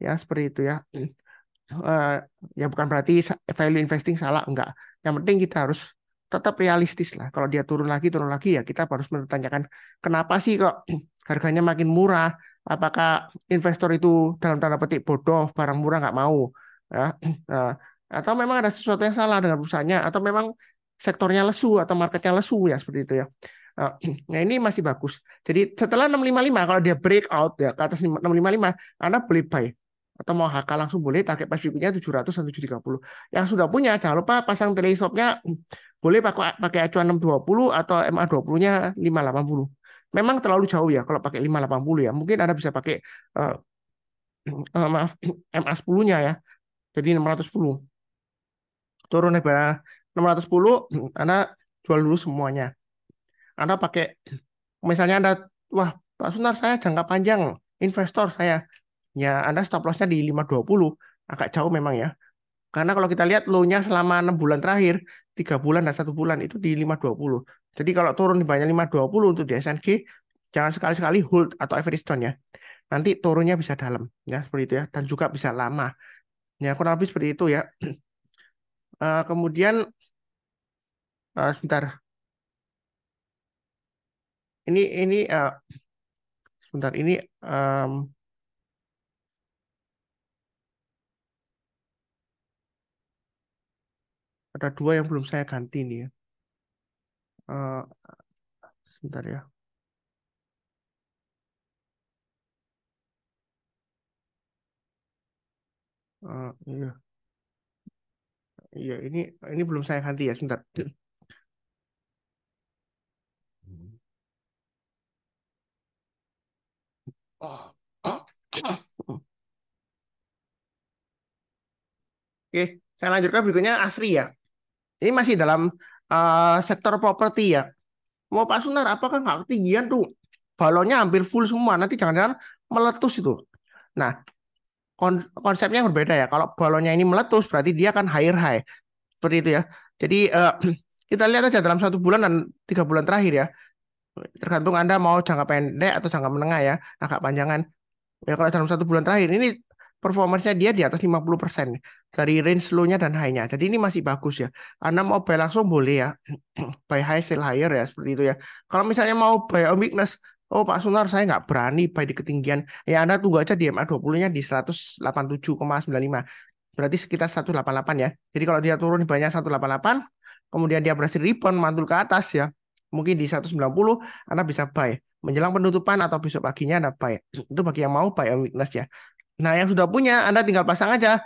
A: ya seperti itu ya. eh, ya bukan berarti value investing salah, enggak. Yang penting kita harus tetap realistis lah. Kalau dia turun lagi ya kita harus bertanyakan kenapa sih kok harganya makin murah? Apakah investor itu dalam tanda petik bodoh, barang murah nggak mau? Ya, eh, atau memang ada sesuatu yang salah dengan perusahaannya, atau memang sektornya lesu atau marketnya lesu ya seperti itu ya. Eh, Nah ini masih bagus. Jadi setelah 655 kalau dia breakout ya ke atas 655, Anda beli buy atau mau HK langsung boleh, target price view-nya 700 dan 730. Yang sudah punya jangan lupa pasang teleskopnya, boleh pakai pakai acuan 620 atau MA20-nya 580. Memang terlalu jauh ya kalau pakai 580 ya. Mungkin Anda bisa pakai eh, maaf MA10-nya ya. Jadi 610. Turun lebar 610, Anda jual dulu semuanya. Anda pakai misalnya Anda wah Pak Sunar saya jangka panjang investor saya. Ya Anda stop loss-nya di 520, agak jauh memang ya. Karena kalau kita lihat low-nya selama 6 bulan terakhir, 3 bulan dan 1 bulan itu di 520. Jadi kalau turun di banyak 520 untuk di SNG, jangan sekali-sekali hold atau average down ya. Nanti turunnya bisa dalam ya seperti itu ya, dan juga bisa lama. Ya kurang lebih seperti itu ya. Kemudian sebentar, ini sebentar ini em, ada dua yang belum saya ganti nih ya. Eh, Sebentar ya. Iya, iya ini belum saya ganti ya sebentar. Oke, saya lanjutkan berikutnya Asri ya. Ini masih dalam sektor properti ya. Mau Pak Sunar, apakah nggak ketinggian tuh? Balonnya hampir full semua, nanti jangan-jangan meletus itu. Nah, konsepnya berbeda ya. Kalau balonnya ini meletus, berarti dia akan higher high. Seperti itu ya. Jadi kita lihat aja dalam 1 bulan dan 3 bulan terakhir ya. Tergantung Anda mau jangka pendek atau jangka menengah ya, agak panjangan. Ya kalau dalam 1 bulan terakhir ini performanya dia di atas 50% dari range low-nya dan high-nya. Jadi ini masih bagus ya. Anda mau buy langsung boleh ya. Buy high, sell higher ya seperti itu ya. Kalau misalnya mau buy on weakness, oh Pak Sunar saya nggak berani buy di ketinggian. Ya Anda tunggu aja di MA20-nya di 187,95. Berarti sekitar 188 ya. Jadi kalau dia turun di banyak 188, kemudian dia berhasil rebound mantul ke atas ya. Mungkin di 190 Anda bisa buy. Menjelang penutupan atau besok paginya Anda buy. Itu bagi yang mau buy on weakness ya. Nah, yang sudah punya Anda tinggal pasang aja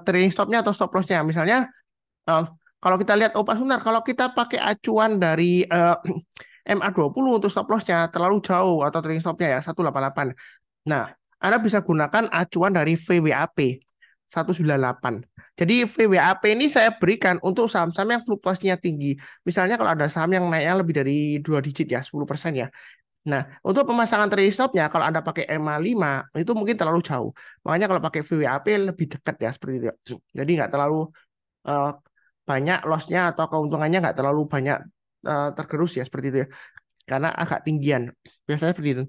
A: trailing stopnya atau stop lossnya. Misalnya eh, kalau kita lihat oh Pak Sunar, kalau kita pakai acuan dari MA20 untuk stop lossnya terlalu jauh atau trailing stopnya ya 188. Nah, Anda bisa gunakan acuan dari VWAP. 198. Jadi VWAP ini saya berikan untuk saham-saham yang fluktuasinya tinggi. Misalnya kalau ada saham yang naiknya lebih dari 2 digit ya, 10% ya. Nah, untuk pemasangan trading stopnya, kalau Anda pakai MA5, itu mungkin terlalu jauh. Makanya kalau pakai VWAP lebih dekat ya, seperti itu. Jadi nggak terlalu eh, banyak loss-nya atau keuntungannya nggak terlalu banyak tergerus ya, seperti itu ya. Karena agak tinggian. Biasanya seperti itu.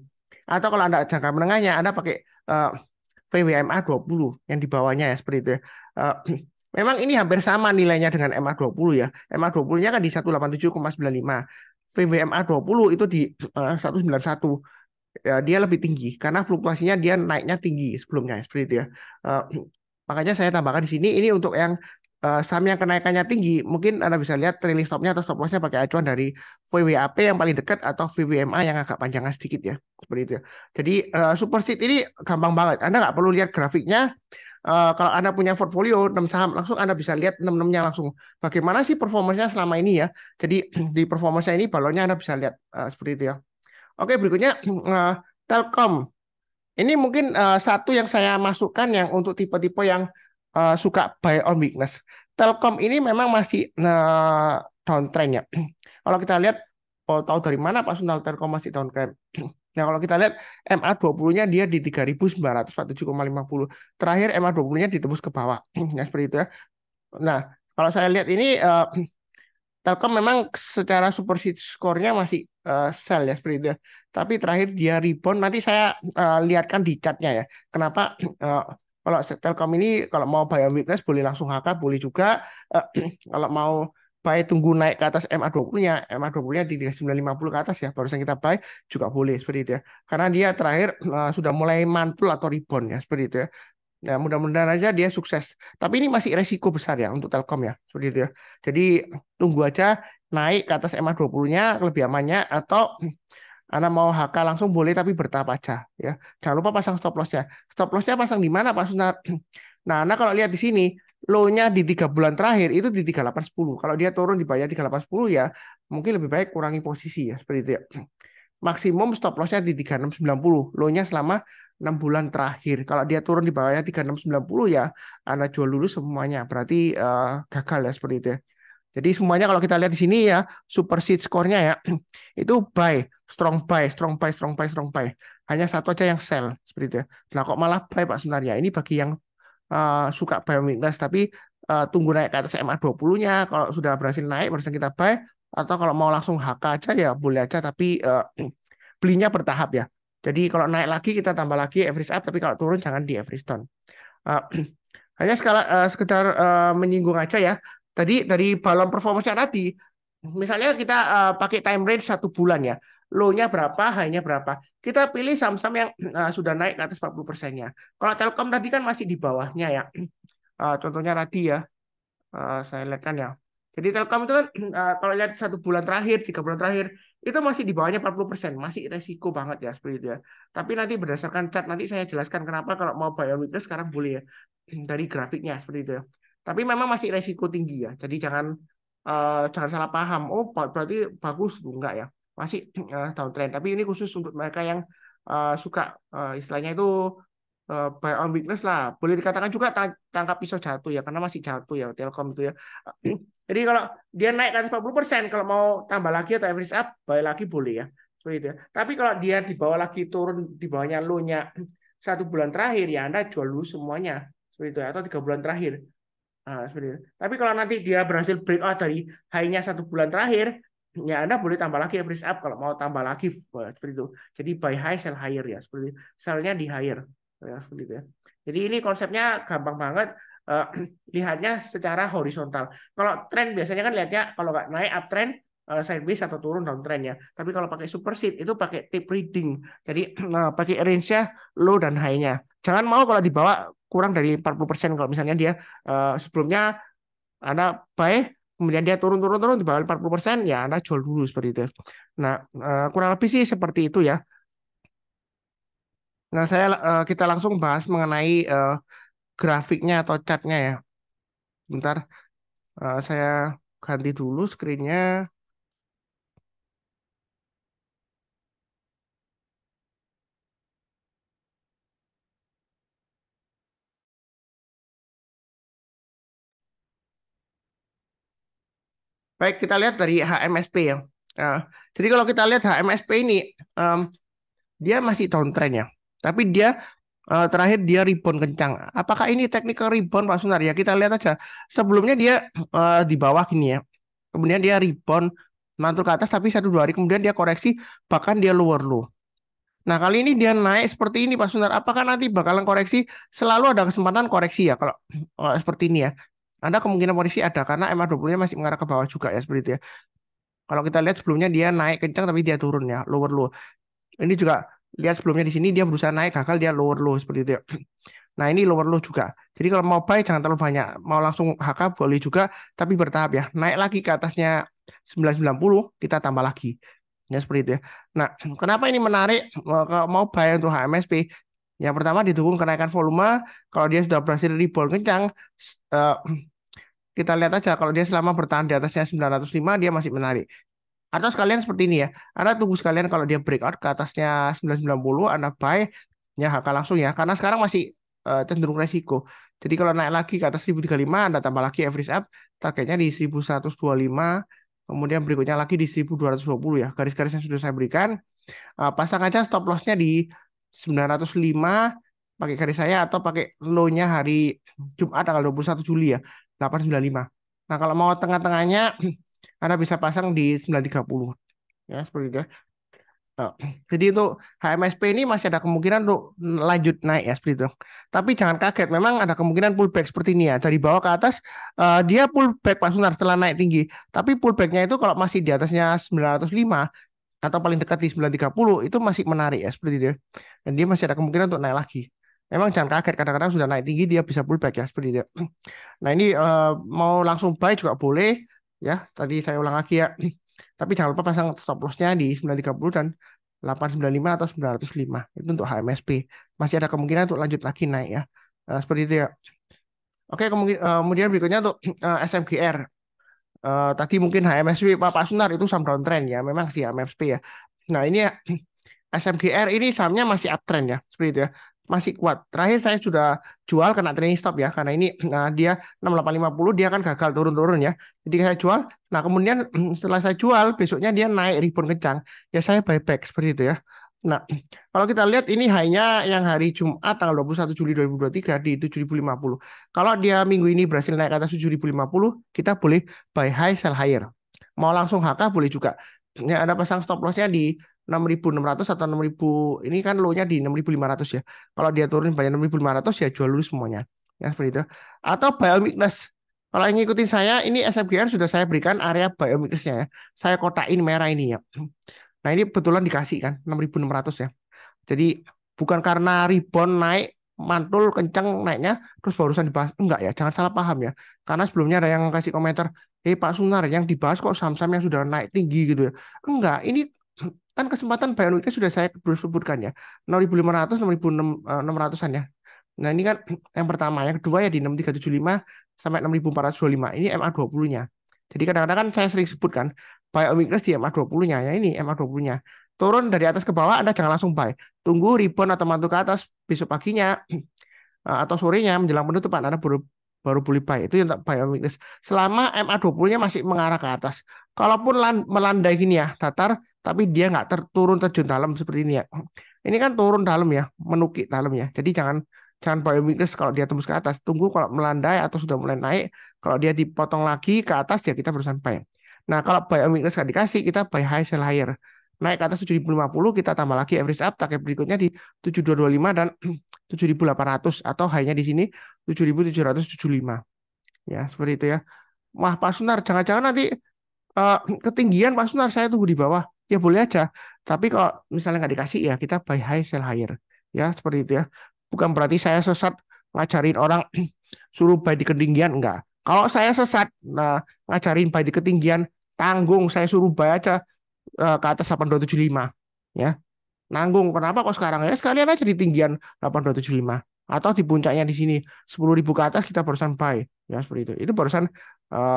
A: Atau kalau Anda jangka menengahnya, Anda pakai eh, VWMA 20 yang di bawahnya ya, seperti itu ya. Eh, Memang ini hampir sama nilainya dengan MA20 ya. MA20-nya kan di 187,95. VWMA 20 itu di 191. Ya, dia lebih tinggi karena fluktuasinya dia naiknya tinggi sebelumnya seperti itu ya. Eh, Makanya saya tambahkan di sini ini untuk yang saham yang kenaikannya tinggi. Mungkin Anda bisa lihat trailing stopnya atau stop lossnya pakai acuan dari VWAP yang paling dekat atau VWMA yang agak panjangnya sedikit ya. Seperti itu ya. Jadi super seed ini gampang banget. Anda nggak perlu lihat grafiknya. Kalau Anda punya portfolio 6 saham, langsung Anda bisa lihat 6-6-nya langsung. Bagaimana sih performanya selama ini ya. Jadi di performanya ini balonnya Anda bisa lihat seperti itu ya. Oke, berikutnya Telkom. Ini mungkin satu yang saya masukkan yang untuk tipe-tipe yang suka buy on weakness. Telkom ini memang masih downtrend ya. Kalau kita lihat, oh, tahu dari mana Pak Sunal Telkom masih downtrend? Nah, kalau kita lihat MA20-nya dia di 3.947,50. Terakhir MA20-nya ditembus ke bawah. Ya, seperti itu ya. Nah, kalau saya lihat ini Telkom memang secara super sheet score-nya masih sell ya seperti itu ya. Tapi terakhir dia rebound. Nanti saya lihatkan di chart-nya ya. Kenapa kalau Telkom ini kalau mau buy on weakness boleh langsung HK, boleh juga kalau mau buy tunggu naik ke atas MA20-nya, MA20-nya di 950 ke atas ya. Barusan kita buy juga boleh seperti itu ya. Karena dia terakhir sudah mulai mantul atau rebound ya seperti itu ya. Ya, mudah-mudahan aja dia sukses. Tapi ini masih resiko besar ya untuk Telkom ya, seperti itu ya. Jadi tunggu aja naik ke atas MA20-nya lebih amannya atau Anda mau HK langsung boleh tapi bertahap aja ya. Jangan lupa pasang stop loss-nya. Stop loss-nya pasang di mana Pak Sunar? Nah, Anda kalau lihat di sini low-nya di 3 bulan terakhir itu di 3810. Kalau dia turun di bawah 3810 ya mungkin lebih baik kurangi posisi ya seperti itu ya. Maksimum stop loss-nya di 3690, low-nya selama 6 bulan terakhir. Kalau dia turun di bawahnya 3690 ya Anda jual dulu semuanya. Berarti gagal ya seperti itu ya. Jadi semuanya kalau kita lihat di sini ya, super seed score-nya ya, itu buy, strong buy, strong buy, strong buy, strong buy. Hanya satu aja yang sell seperti itu ya. Nah, kok malah buy Pak sebenarnya? Ini bagi yang suka buy weakness tapi tunggu naik ke atas MA20-nya. Kalau sudah berhasil naik barusan kita buy, atau kalau mau langsung HK aja ya boleh aja tapi belinya bertahap ya. Jadi kalau naik lagi kita tambah lagi average up, tapi kalau turun jangan di average down. Uh, Hanya sekedar menyinggung aja ya. Tadi dari balon performance tadi, misalnya kita pakai time range 1 bulan ya. Low-nya berapa, high-nya berapa. Kita pilih saham-saham yang sudah naik ke atas 40%-nya. Kalau Telkom tadi kan masih di bawahnya ya. Contohnya tadi ya, saya lihat kan ya. Jadi Telkom itu kan kalau lihat 1 bulan terakhir, 3 bulan terakhir, itu masih di bawahnya 40%, masih resiko banget ya seperti itu ya. Tapi nanti berdasarkan chart nanti saya jelaskan kenapa kalau mau buy on weakness sekarang boleh ya dari grafiknya seperti itu ya. Tapi memang masih resiko tinggi ya. Jadi jangan salah paham. Oh berarti bagus enggak ya? Masih downtrend. Tapi ini khusus untuk mereka yang suka istilahnya itu buy on weakness lah. Boleh dikatakan juga tangkap pisau jatuh ya, karena masih jatuh ya Telkom itu ya. Jadi kalau dia naik ke atas 40%, kalau mau tambah lagi atau average up, buy lagi boleh ya. Seperti itu ya. Tapi kalau dia di bawah lagi turun di bawahnya low-nya 1 bulan terakhir ya Anda jual dulu semuanya. Seperti itu ya. Atau 3 bulan terakhir. Nah, seperti itu. Tapi kalau nanti dia berhasil break out dari high-nya 1 bulan terakhir, ya Anda boleh tambah lagi average up kalau mau tambah lagi seperti itu. Jadi buy high, sell higher ya. Seperti itu. Sell-nya di higher. Ya, seperti itu ya. Jadi ini konsepnya gampang banget. Eh, Lihatnya secara horizontal. Kalau tren biasanya kan lihatnya kalau nggak naik uptrend, sideways atau turun downtrend ya. Tapi kalau pakai super seed itu pakai tip reading. Jadi pakai range-nya low dan high-nya. Jangan mau kalau dibawa kurang dari 40% kalau misalnya dia sebelumnya Anda buy kemudian dia turun di bawah 40% ya Anda jual dulu seperti itu. Nah, kurang lebih sih seperti itu ya. Nah, kita langsung bahas mengenai grafiknya atau chartnya ya. Bentar, saya ganti dulu screen-nya. Baik, kita lihat dari HMSP ya. Nah, jadi kalau kita lihat HMSP ini, em, dia masih downtrend ya. Tapi dia terakhir dia rebound kencang. Apakah ini technical rebound Pak Sunar? Ya kita lihat aja. Sebelumnya dia di bawah gini ya. Kemudian dia rebound mantul ke atas tapi 1 2 hari kemudian dia koreksi bahkan dia lower low. Nah kali ini dia naik seperti ini Pak Sunar. Apakah nanti bakalan koreksi? Selalu ada kesempatan koreksi ya kalau seperti ini ya. Ada kemungkinan koreksi ada karena MA20-nya masih mengarah ke bawah juga ya seperti itu ya. Kalau kita lihat sebelumnya dia naik kencang tapi dia turun ya, lower low. Ini juga lihat sebelumnya di sini dia berusaha naik gagal dia lower low seperti itu ya. Nah, ini lower low juga. Jadi kalau mau buy jangan terlalu banyak. Mau langsung HK boleh juga tapi bertahap ya. Naik lagi ke atasnya 990 kita tambah lagi. Ya seperti itu ya. Nah, kenapa ini menarik kalau mau buy untuk HMSP? Yang pertama didukung kenaikan volume. Kalau dia sudah berhasil rebound kencang, eh, kita lihat aja kalau dia selama bertahan di atasnya 905 dia masih menarik. Atau sekalian seperti ini ya. Anda tunggu sekalian kalau dia breakout ke atasnya 990 Anda buy ya HK langsung ya. Karena sekarang masih cenderung resiko. Jadi kalau naik lagi ke atas 1035 Anda tambah lagi average up targetnya di 1125 kemudian berikutnya lagi di 1220 ya. Garis-garis yang sudah saya berikan. Pasang aja stop lossnya di 905 pakai garis saya atau pakai low-nya hari Jumat tanggal 21 Juli ya 895. Nah kalau mau tengah-tengahnya Anda bisa pasang di 930 ya seperti itu ya. Oh, jadi untuk HMSP ini masih ada kemungkinan untuk lanjut naik ya seperti itu. Tapi jangan kaget, memang ada kemungkinan pullback seperti ini ya. Dari bawah ke atas dia pullback Pak Sunar setelah naik tinggi. Tapi pullbacknya itu kalau masih di atasnya 905 atau paling dekat di 930 itu masih menarik ya seperti itu ya. Dan dia masih ada kemungkinan untuk naik lagi. Memang jangan kaget, kadang-kadang sudah naik tinggi dia bisa pullback ya seperti itu. Nah ini mau langsung buy juga boleh ya. Tadi saya ulang lagi ya. Tapi jangan lupa pasang stop loss-nya di 930 dan 895 atau 905. Itu untuk HMSP. Masih ada kemungkinan untuk lanjut lagi naik ya. Seperti itu ya. Oke, kemudian berikutnya untuk SMGR. Tadi mungkin HMSP Pak Sunar itu saham downtrend ya. Memang sih HMSP ya. Nah ini ya SMGR ini sahamnya masih uptrend ya, seperti itu ya. Masih kuat. Terakhir saya sudah jual kena trailing stop ya, karena ini dia 6850 dia kan gagal turun-turun ya. Jadi saya jual. Nah, kemudian setelah saya jual, besoknya dia naik rebound kencang. Ya saya buyback seperti itu ya. Nah, kalau kita lihat ini hanya yang hari Jumat tanggal 21 Juli 2023 di 7050. Kalau dia minggu ini berhasil naik ke atas 7050, kita boleh buy high sell higher. Mau langsung HK boleh juga. Ya, ada pasang stop loss-nya di 6.600 atau 6.000 ini kan low-nya di 6.500 ya. Kalau dia turun banyak 6.500 ya jual dulu semuanya. Ya seperti itu. Atau buy on weakness. Kalau yang ngikutin saya ini SFGR sudah saya berikan area buy on weakness-nya ya. Saya kotain merah ini ya. Nah, ini betulan dikasih kan 6.600 ya. Jadi bukan karena rebound naik mantul kencang naiknya terus barusan dibahas. Enggak ya, jangan salah paham ya. Karena sebelumnya ada yang kasih komentar, Pak Sunar yang dibahas kok saham-saham yang sudah naik tinggi gitu ya. Enggak, ini kan kesempatan buy on weakness sudah saya sebutkan ya. 6.500, 6.600-an ya. Nah, ini kan yang pertama, yang kedua ya di 6.375 sampai 6.425. Ini MA20-nya. Jadi kadang-kadang kan saya sering sebutkan buy on weakness di MA20-nya. Ya ini MA20-nya. Turun dari atas ke bawah Anda jangan langsung buy. Tunggu rebound atau mantul ke atas besok paginya atau sorenya menjelang penutupan Anda baru baru boleh buy. Itu yang buy on weakness. Selama MA20-nya masih mengarah ke atas. Kalaupun melandai gini ya, datar tapi dia nggak turun terjun dalam seperti ini ya. Ini kan turun dalam ya, menukik dalam ya. Jadi jangan jangan buy on weakness kalau dia tembus ke atas. Tunggu kalau melandai atau sudah mulai naik. Kalau dia dipotong lagi ke atas ya kita barusan buy. Nah kalau buy on weakness nggak dikasih kita buy high sell higher. Naik ke atas 7.050 kita tambah lagi average up target berikutnya di 7.225 dan 7.800 atau high-nya di sini 7.775 ya seperti itu ya. Wah Pak Sunar jangan-jangan nanti ketinggian Pak Sunar saya tunggu di bawah ya boleh aja. Tapi kalau misalnya nggak dikasih ya kita buy high sell higher ya seperti itu ya. Bukan berarti saya sesat ngajarin orang suruh buy di ketinggian enggak. Kalau saya sesat ngajarin buy di ketinggian tanggung saya suruh buy aja ke atas 8275 ya. Nanggung. Kenapa kok sekarang ya? Sekalian aja di tinggian 8275 atau di puncaknya di sini 10.000 ke atas kita barusan buy ya seperti itu. Itu barusan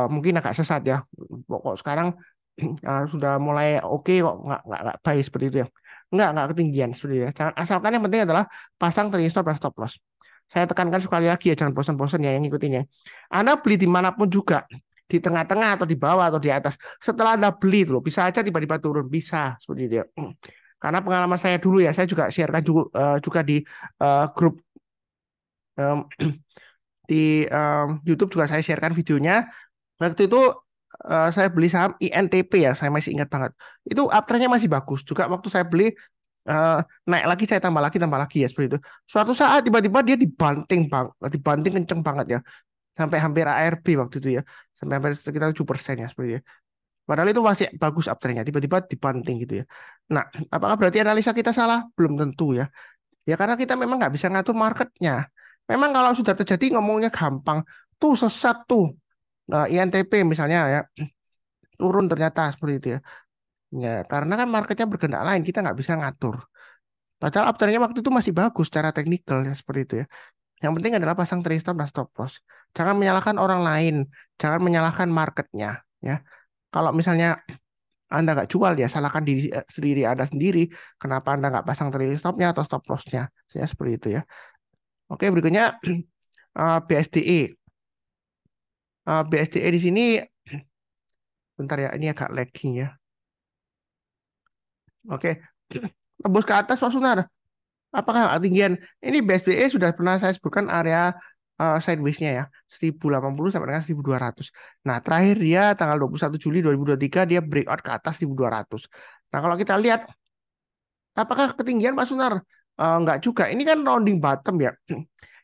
A: mungkin agak sesat ya. Kok sekarang sudah mulai oke kok nggak buy seperti itu ya. Nggak ketinggian seperti itu ya. Jangan, asalkan yang penting adalah pasang trailing stop dan stop loss. Saya tekankan sekali lagi ya jangan bosan-bosan ya yang ngikutin ya. Anda beli dimanapun juga di tengah-tengah atau di bawah atau di atas. Setelah Anda beli itu loh, bisa aja tiba-tiba turun, bisa seperti itu ya. Karena pengalaman saya dulu ya, saya juga sharekan juga di grup em, di YouTube juga saya sharekan videonya. Waktu itu saya beli saham INTP ya, saya masih ingat banget. Itu uptrendnya masih bagus. Juga waktu saya beli eh, naik lagi, saya tambah lagi ya seperti itu. Suatu saat tiba-tiba dia dibanting kenceng banget ya, sampai hampir ARB waktu itu ya, sampai hampir sekitar 7% ya seperti itu. Padahal itu masih bagus uptrendnya, tiba-tiba dibanting gitu ya. Nah, apakah berarti analisa kita salah? Belum tentu ya. Ya karena kita memang nggak bisa ngatur marketnya. Memang kalau sudah terjadi ngomongnya gampang, tuh sesat tuh. Nah, INTP misalnya ya turun ternyata seperti itu ya. Ya karena kan marketnya berkehendak lain, kita nggak bisa ngatur. Padahal uptrendnya waktu itu masih bagus secara teknikal ya seperti itu ya. Yang penting adalah pasang trade stop dan stop loss. Jangan menyalahkan orang lain, jangan menyalahkan marketnya ya. Kalau misalnya Anda nggak jual ya salahkan diri Anda sendiri. Kenapa Anda nggak pasang trade stopnya atau stop lossnya? Ya seperti itu ya. Oke berikutnya BSDE. BSDE di sini bentar ya, ini agak lagging ya. Oke, tembus ke atas Pak Sunar. Apakah ketinggian? Ini BSBE sudah pernah saya sebutkan area sideways-nya ya, 1080 sampai dengan 1200. Nah, terakhir dia tanggal 21 Juli 2023 dia breakout ke atas 1200. Nah, kalau kita lihat apakah ketinggian Pak Sunar? Enggak juga. Ini kan rounding bottom ya.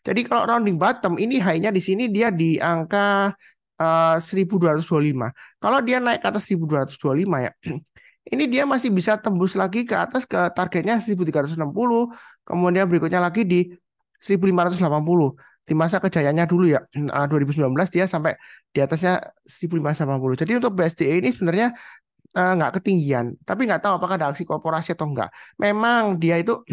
A: Jadi kalau rounding bottom ini high-nya di sini dia di angka 1225. Kalau dia naik ke atas 1225 ya. Ini dia masih bisa tembus lagi ke atas ke targetnya 1360, kemudian berikutnya lagi di 1580. Di masa kejayaannya dulu ya, 2019 dia sampai di atasnya 1580. Jadi untuk BSDE ini sebenarnya nggak ketinggian, tapi nggak tahu apakah ada aksi korporasi atau enggak. Memang dia itu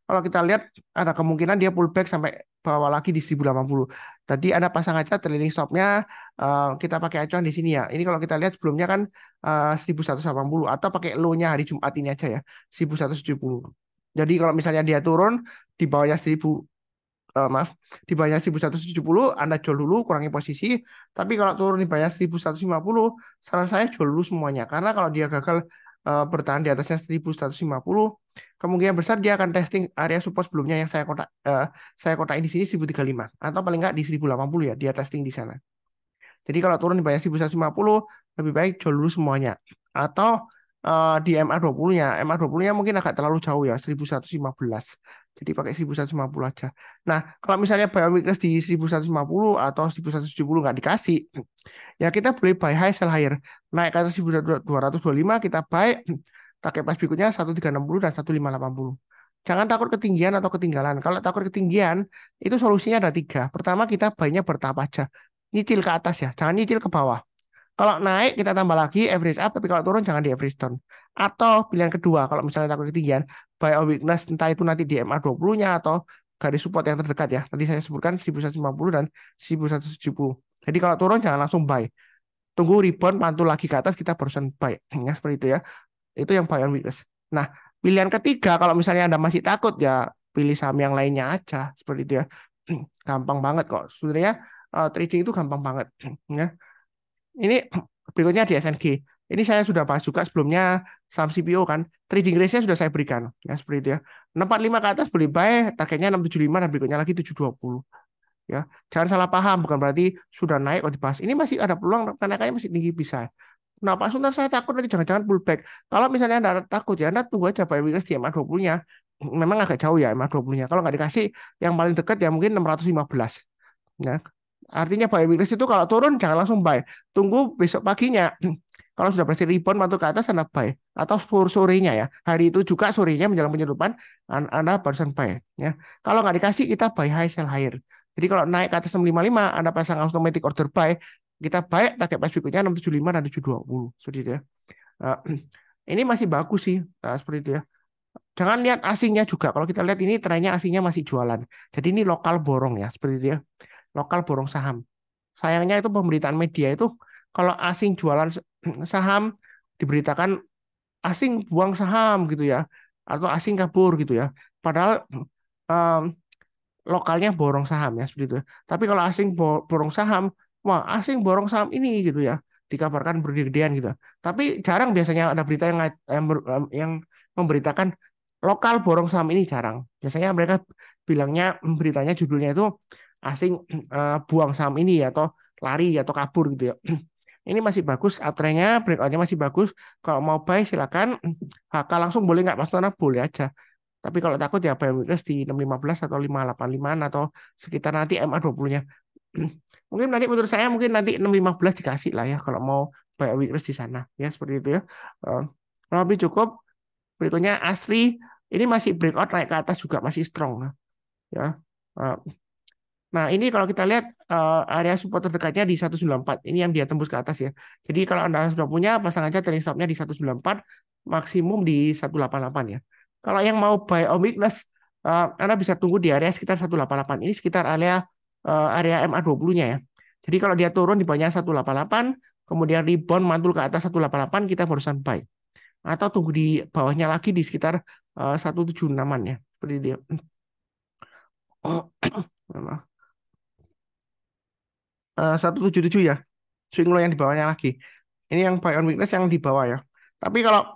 A: kalau kita lihat ada kemungkinan dia pullback sampai bawah lagi di 1080. Tadi Anda pasang aja trailing stopnya, kita pakai acuan di sini ya. Ini kalau kita lihat sebelumnya kan 1180 atau pakai low-nya hari Jumat ini aja ya, 1170. Jadi kalau misalnya dia turun di bawahnya 1000, maaf, di bawahnya 1170 Anda jual dulu, kurangi posisi. Tapi kalau turun di bawahnya 1150, saran saya jual dulu semuanya. Karena kalau dia gagal bertahan di atasnya 1150, kemungkinan besar dia akan testing area support sebelumnya yang saya kotakin di sini 1035 atau paling nggak di 1080 ya, dia testing di sana. Jadi kalau turun di bawah 1150 lebih baik jual dulu semuanya. Atau di MA20-nya. MA20-nya mungkin agak terlalu jauh ya, 1115. Jadi pakai 1150 aja. Nah, kalau misalnya buy on weakness di 1150 atau 1170 nggak dikasih, ya kita boleh buy high sell higher. Naik ke atas 1225 kita buy, pakai price berikutnya 1360 dan 1580. Jangan takut ketinggian atau ketinggalan. Kalau takut ketinggian, itu solusinya ada tiga. Pertama, kita buy-nya bertahap aja. Nyicil ke atas ya, jangan nyicil ke bawah. Kalau naik kita tambah lagi average up, tapi kalau turun jangan di average down. Atau pilihan kedua, kalau misalnya takut ketinggian, buy on weakness entah itu nanti di MA20-nya atau garis support yang terdekat ya. Tadi saya sebutkan 1150 dan 1170. Jadi kalau turun jangan langsung buy. Tunggu rebound mantul lagi ke atas kita barusan buy. Ya seperti itu ya. Itu yang buy on weakness. Nah, pilihan ketiga kalau misalnya Anda masih takut ya pilih saham yang lainnya aja seperti itu ya. Gampang banget kok. Sebenarnya trading itu gampang banget ya. Ini berikutnya di SNG. Ini saya sudah bahas juga sebelumnya saham CPO kan. Trading range-nya sudah saya berikan. Ya, seperti itu ya. 645 ke atas boleh buy, targetnya 675 dan berikutnya lagi 720. Ya, jangan salah paham, bukan berarti sudah naik kalau dibahas. Ini masih ada peluang kenaikannya masih tinggi bisa. Nah, Pak Suntar saya takut nanti jangan-jangan pullback. Kalau misalnya Anda takut ya Anda tunggu aja buy weakness di MA20-nya. Memang agak jauh ya MA20-nya. Kalau nggak dikasih yang paling dekat ya mungkin 615. Ya. Artinya buy weakness itu kalau turun jangan langsung buy. Tunggu besok paginya. Kalau sudah berhasil rebound masuk ke atas Anda buy. Atau sorenya ya. Hari itu juga sorenya menjelang penyelundupan Anda barusan buy. Ya. Kalau nggak dikasih kita buy high sell higher. Jadi kalau naik ke atas 655 Anda pasang automatic order buy. Kita buy target price berikutnya 675 dan 720. Seperti itu ya. Nah, ini masih bagus sih. Nah, seperti itu ya. Jangan lihat asingnya juga. Kalau kita lihat ini trennya asingnya masih jualan. Jadi ini lokal borong ya. Seperti itu ya. Lokal borong saham. Sayangnya itu pemberitaan media itu kalau asing jualan saham diberitakan asing buang saham gitu ya atau asing kabur gitu ya. Padahal um, lokalnya borong saham ya seperti itu. Tapi kalau asing borong saham wah asing borong saham ini gitu ya, dikabarkan bergede-gedean gitu. Tapi jarang biasanya ada berita yang memberitakan lokal borong saham ini jarang. Biasanya mereka bilangnya beritanya judulnya itu asing buang saham ini atau lari atau kabur gitu ya. Ini masih bagus, uptrendnya, breakoutnya masih bagus. Kalau mau buy silakan. HK langsung boleh nggak Mas Tona? Boleh aja. Tapi kalau takut ya buy weakness di 615 atau 585 atau sekitar nanti MA20-nya. Mungkin nanti menurut saya mungkin nanti 615 dikasih lah ya kalau mau buy weakness di sana. Ya seperti itu ya. Eh, Lebih cukup. Berikutnya Asri. Ini masih breakout naik ke atas juga masih strong ya. Eh, Nah, ini kalau kita lihat area support terdekatnya di 194. Ini yang dia tembus ke atas ya. Jadi kalau Anda sudah punya, pasang aja trailing stopnya di 194, maksimum di 188 ya. Kalau yang mau buy on weakness, Anda bisa tunggu di area sekitar 188. Ini sekitar area MA20-nya ya. Jadi kalau dia turun di bawahnya 188, kemudian rebound mantul ke atas 188, kita barusan buy. Atau tunggu di bawahnya lagi di sekitar 176-an ya. Seperti dia. Oh, 177 ya. Swing low yang di bawahnya lagi. Ini yang buy on weakness yang di bawah ya. Tapi kalau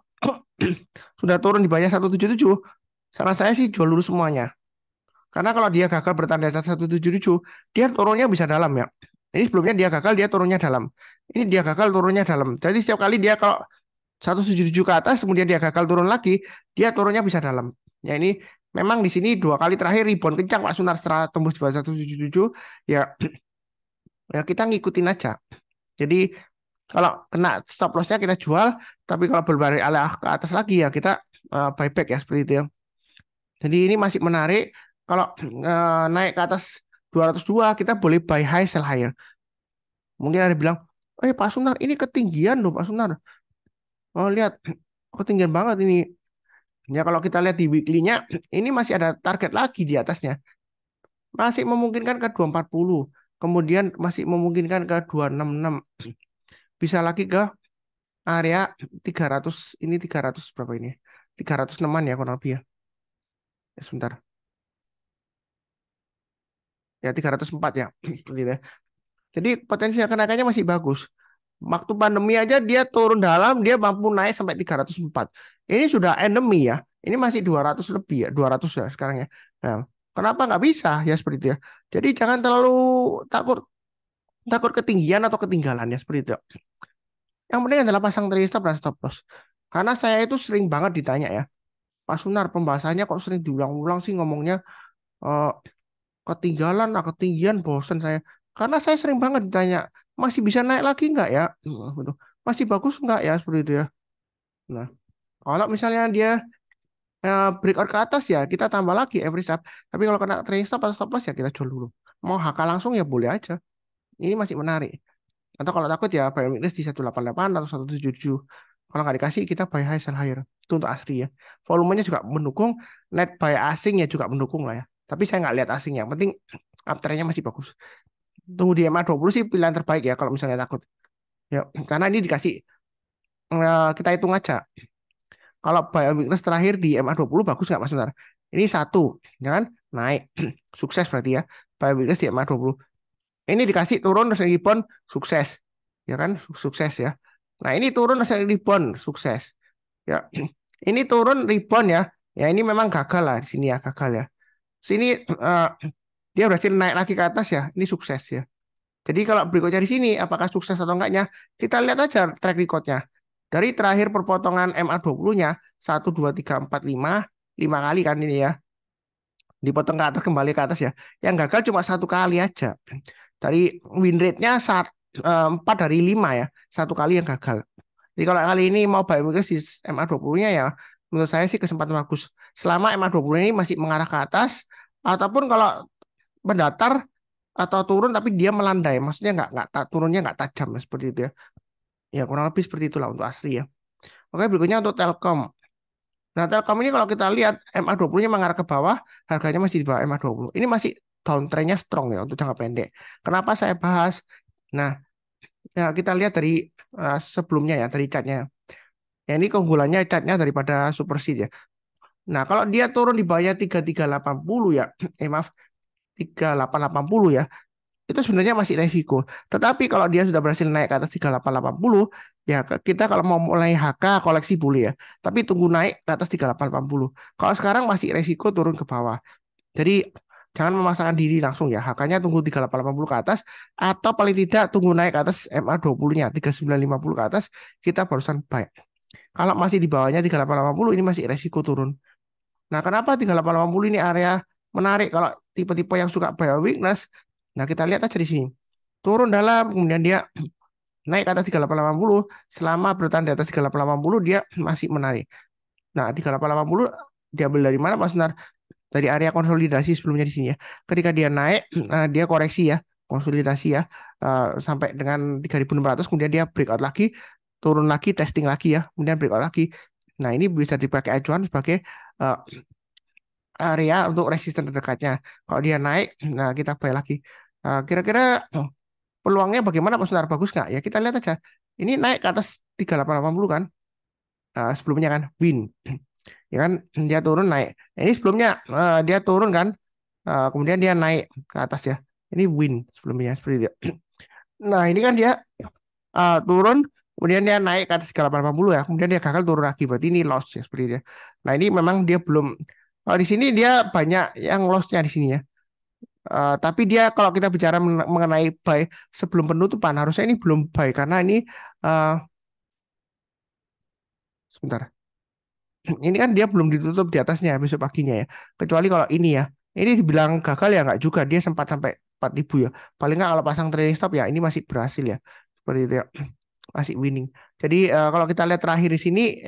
A: sudah turun di bawahnya 177, saran saya sih jual dulu semuanya. Karena kalau dia gagal bertahan di atas 177, dia turunnya bisa dalam ya. Ini sebelumnya dia gagal, dia turunnya dalam. Ini dia gagal turunnya dalam. Jadi setiap kali dia kalau 177 ke atas, kemudian dia gagal turun lagi, dia turunnya bisa dalam. Ya ini memang di sini dua kali terakhir rebound kencang Pak Sunar setelah tembus di bawah 177, ya, ya kita ngikutin aja. Jadi kalau kena stop lossnya kita jual, tapi kalau berbalik arah ke atas lagi ya kita buyback ya seperti itu ya. Jadi ini masih menarik. Kalau naik ke atas 202 kita boleh buy high sell higher. Mungkin ada yang bilang, Pak Sunar ini ketinggian loh Pak Sunar. Oh lihat ketinggian banget ini. Ya kalau kita lihat di weekly-nya ini masih ada target lagi di atasnya. Masih memungkinkan ke 240. Kemudian masih memungkinkan ke 266. Bisa lagi ke area 300, ini 300 berapa ini? 306-an ya kurang lebih ya. Ya sebentar. Ya 304 ya. Seperti itu ya. Jadi potensial kenaikannya masih bagus. Waktu pandemi aja dia turun dalam, dia mampu naik sampai 304. Ini sudah endemi ya. Ini masih 200 lebih ya, 200 ya sekarang ya. Nah, kenapa nggak bisa ya seperti itu ya. Jadi jangan terlalu takut takut ketinggian atau ketinggalan ya seperti itu ya. Yang penting adalah pasang trailing stop dan stop loss. Karena saya itu sering banget ditanya ya, Pak Sunar pembahasannya kok sering diulang-ulang sih ngomongnya eh, ketinggalan, ketinggian, bosen saya. Karena saya sering banget ditanya, masih bisa naik lagi nggak ya? Gitu. Masih bagus nggak ya seperti itu ya. Nah, kalau misalnya dia breakout ke atas ya kita tambah lagi every stop. Tapi kalau kena trailing stop atau stop loss ya kita jual dulu. Mau HK langsung ya boleh aja. Ini masih menarik. Atau kalau takut ya buy weakness di 188 atau 177. Kalau nggak dikasih kita buy high sell higher. Itu untuk asli ya. Volumenya juga mendukung. Net buy asing ya juga mendukung lah ya. Tapi saya nggak lihat asing. Yang penting uptrendnya masih bagus. Tunggu di MA20 sih pilihan terbaik ya kalau misalnya takut. Ya, karena ini dikasih kita hitung aja. Kalau buy weakness terakhir di MA20 bagus nggak Mas Sunar? Ini satu, ya kan? Naik. Sukses berarti ya. Buy weakness di MA20. Ini dikasih turun terus rebound sukses. Ya kan? Sukses ya. Nah, ini turun terus rebound sukses. Ya. Ini turun rebound ya. Ya ini memang gagal lah di sini ya, gagal ya. Sini dia berhasil naik lagi ke atas ya. Ini sukses ya. Jadi kalau berikutnya di sini apakah sukses atau enggaknya, kita lihat aja track recordnya. Dari terakhir perpotongan MA20-nya 1 2 3 4 5 5 kali kan ini ya. Dipotong ke atas kembali ke atas ya. Yang gagal cuma satu kali aja. Dari win rate-nya 4 dari 5 ya. Satu kali yang gagal. Jadi kalau kali ini mau buy weakness di MA20-nya ya menurut saya sih kesempatan bagus. Selama MA20 ini masih mengarah ke atas ataupun kalau mendatar atau turun tapi dia melandai, maksudnya turunnya nggak tajam seperti itu ya. Ya kurang lebih seperti itulah untuk asli ya. Oke berikutnya untuk Telkom. Nah Telkom ini kalau kita lihat MA20-nya mengarah ke bawah, harganya masih di bawah MA20. Ini masih downtrend-nya strong ya untuk jangka pendek. Kenapa saya bahas? Nah ya kita lihat dari sebelumnya ya dari catnya. Ya ini keunggulannya catnya daripada Super Seed ya. Nah kalau dia turun di bawahnya 3380 ya, maaf 3880 ya. itu sebenarnya masih resiko. Tetapi kalau dia sudah berhasil naik ke atas 3880, ya kita kalau mau mulai HK koleksi boleh ya. Tapi tunggu naik ke atas 3880. Kalau sekarang masih resiko turun ke bawah. Jadi jangan memaksakan diri langsung ya. HK-nya tunggu 3880 ke atas atau paling tidak tunggu naik ke atas MA20-nya 3950 ke atas kita barusan buy. Kalau masih di bawahnya 3880 ini masih resiko turun. Nah, kenapa 3880 ini area menarik kalau tipe-tipe yang suka buy weakness? Nah, kita lihat aja di sini. Turun dalam, kemudian dia naik ke atas 3880, selama bertahan di atas 3880 dia masih menarik. Nah, 3880 diambil dari mana Pak Sunar? Dari area konsolidasi sebelumnya di sini ya. Ketika dia naik, dia koreksi ya, konsolidasi ya, sampai dengan 3600, kemudian dia breakout lagi, turun lagi, testing lagi ya, kemudian breakout lagi. Nah, ini bisa dipakai acuan sebagai uh, area untuk resisten terdekatnya. Kalau dia naik, nah kita buy lagi. Kira-kira peluangnya bagaimana Pak Sunar? Bagus nggak? Ya kita lihat aja. Ini naik ke atas 3880 kan? Sebelumnya kan win. Ya kan dia turun naik. Nah, ini sebelumnya dia turun kan? Kemudian dia naik ke atas ya. Ini win sebelumnya seperti itu. Nah, ini kan dia turun, kemudian dia naik ke atas 3880 ya. Kemudian dia gagal turun lagi. Berarti ini loss ya seperti itu ya. Nah, ini memang dia belum. Kalau di sini dia banyak yang lossnya di sini ya. Tapi dia kalau kita bicara mengenai buy sebelum penutupan harusnya ini belum buy karena ini uh, sebentar. Ini kan dia belum ditutup di atasnya besok paginya ya. Kecuali kalau ini ya. Ini dibilang gagal ya nggak juga. Dia sempat sampai 4000 ya. Paling nggak kalau pasang trailing stop ya ini masih berhasil ya. Seperti itu ya. Masih winning. Jadi kalau kita lihat terakhir di sini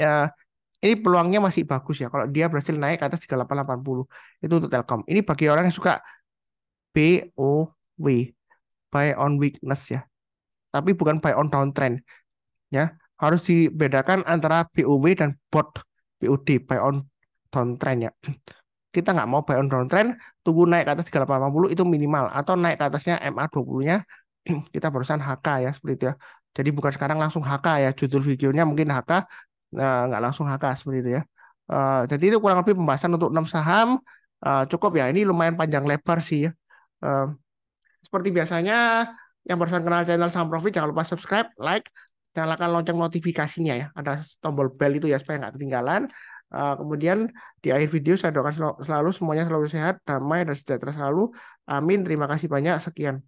A: ini peluangnya masih bagus ya. Kalau dia berhasil naik ke atas 3880 itu untuk Telkom. Ini bagi orang yang suka BOW, buy on weakness ya. Tapi bukan buy on downtrend ya. Harus dibedakan antara BOW dan BOD, buy on downtrend ya. Kita nggak mau buy on downtrend, tunggu naik ke atas 3880 itu minimal atau naik ke atasnya MA20-nya kita barusan HK ya seperti itu ya. Jadi bukan sekarang langsung HK ya, judul videonya mungkin HK, nggak langsung HK seperti itu ya. Jadi itu kurang lebih pembahasan untuk 6 saham. Cukup ya, ini lumayan panjang lebar sih ya. Eh, Seperti biasanya, yang barusan kenal channel Saham Profit, jangan lupa subscribe, like, nyalakan lonceng notifikasinya ya. Ada tombol bell itu ya, supaya nggak ketinggalan. Kemudian di akhir video saya doakan selalu semuanya selalu sehat, damai, dan sejahtera selalu. Amin. Terima kasih banyak. Sekian.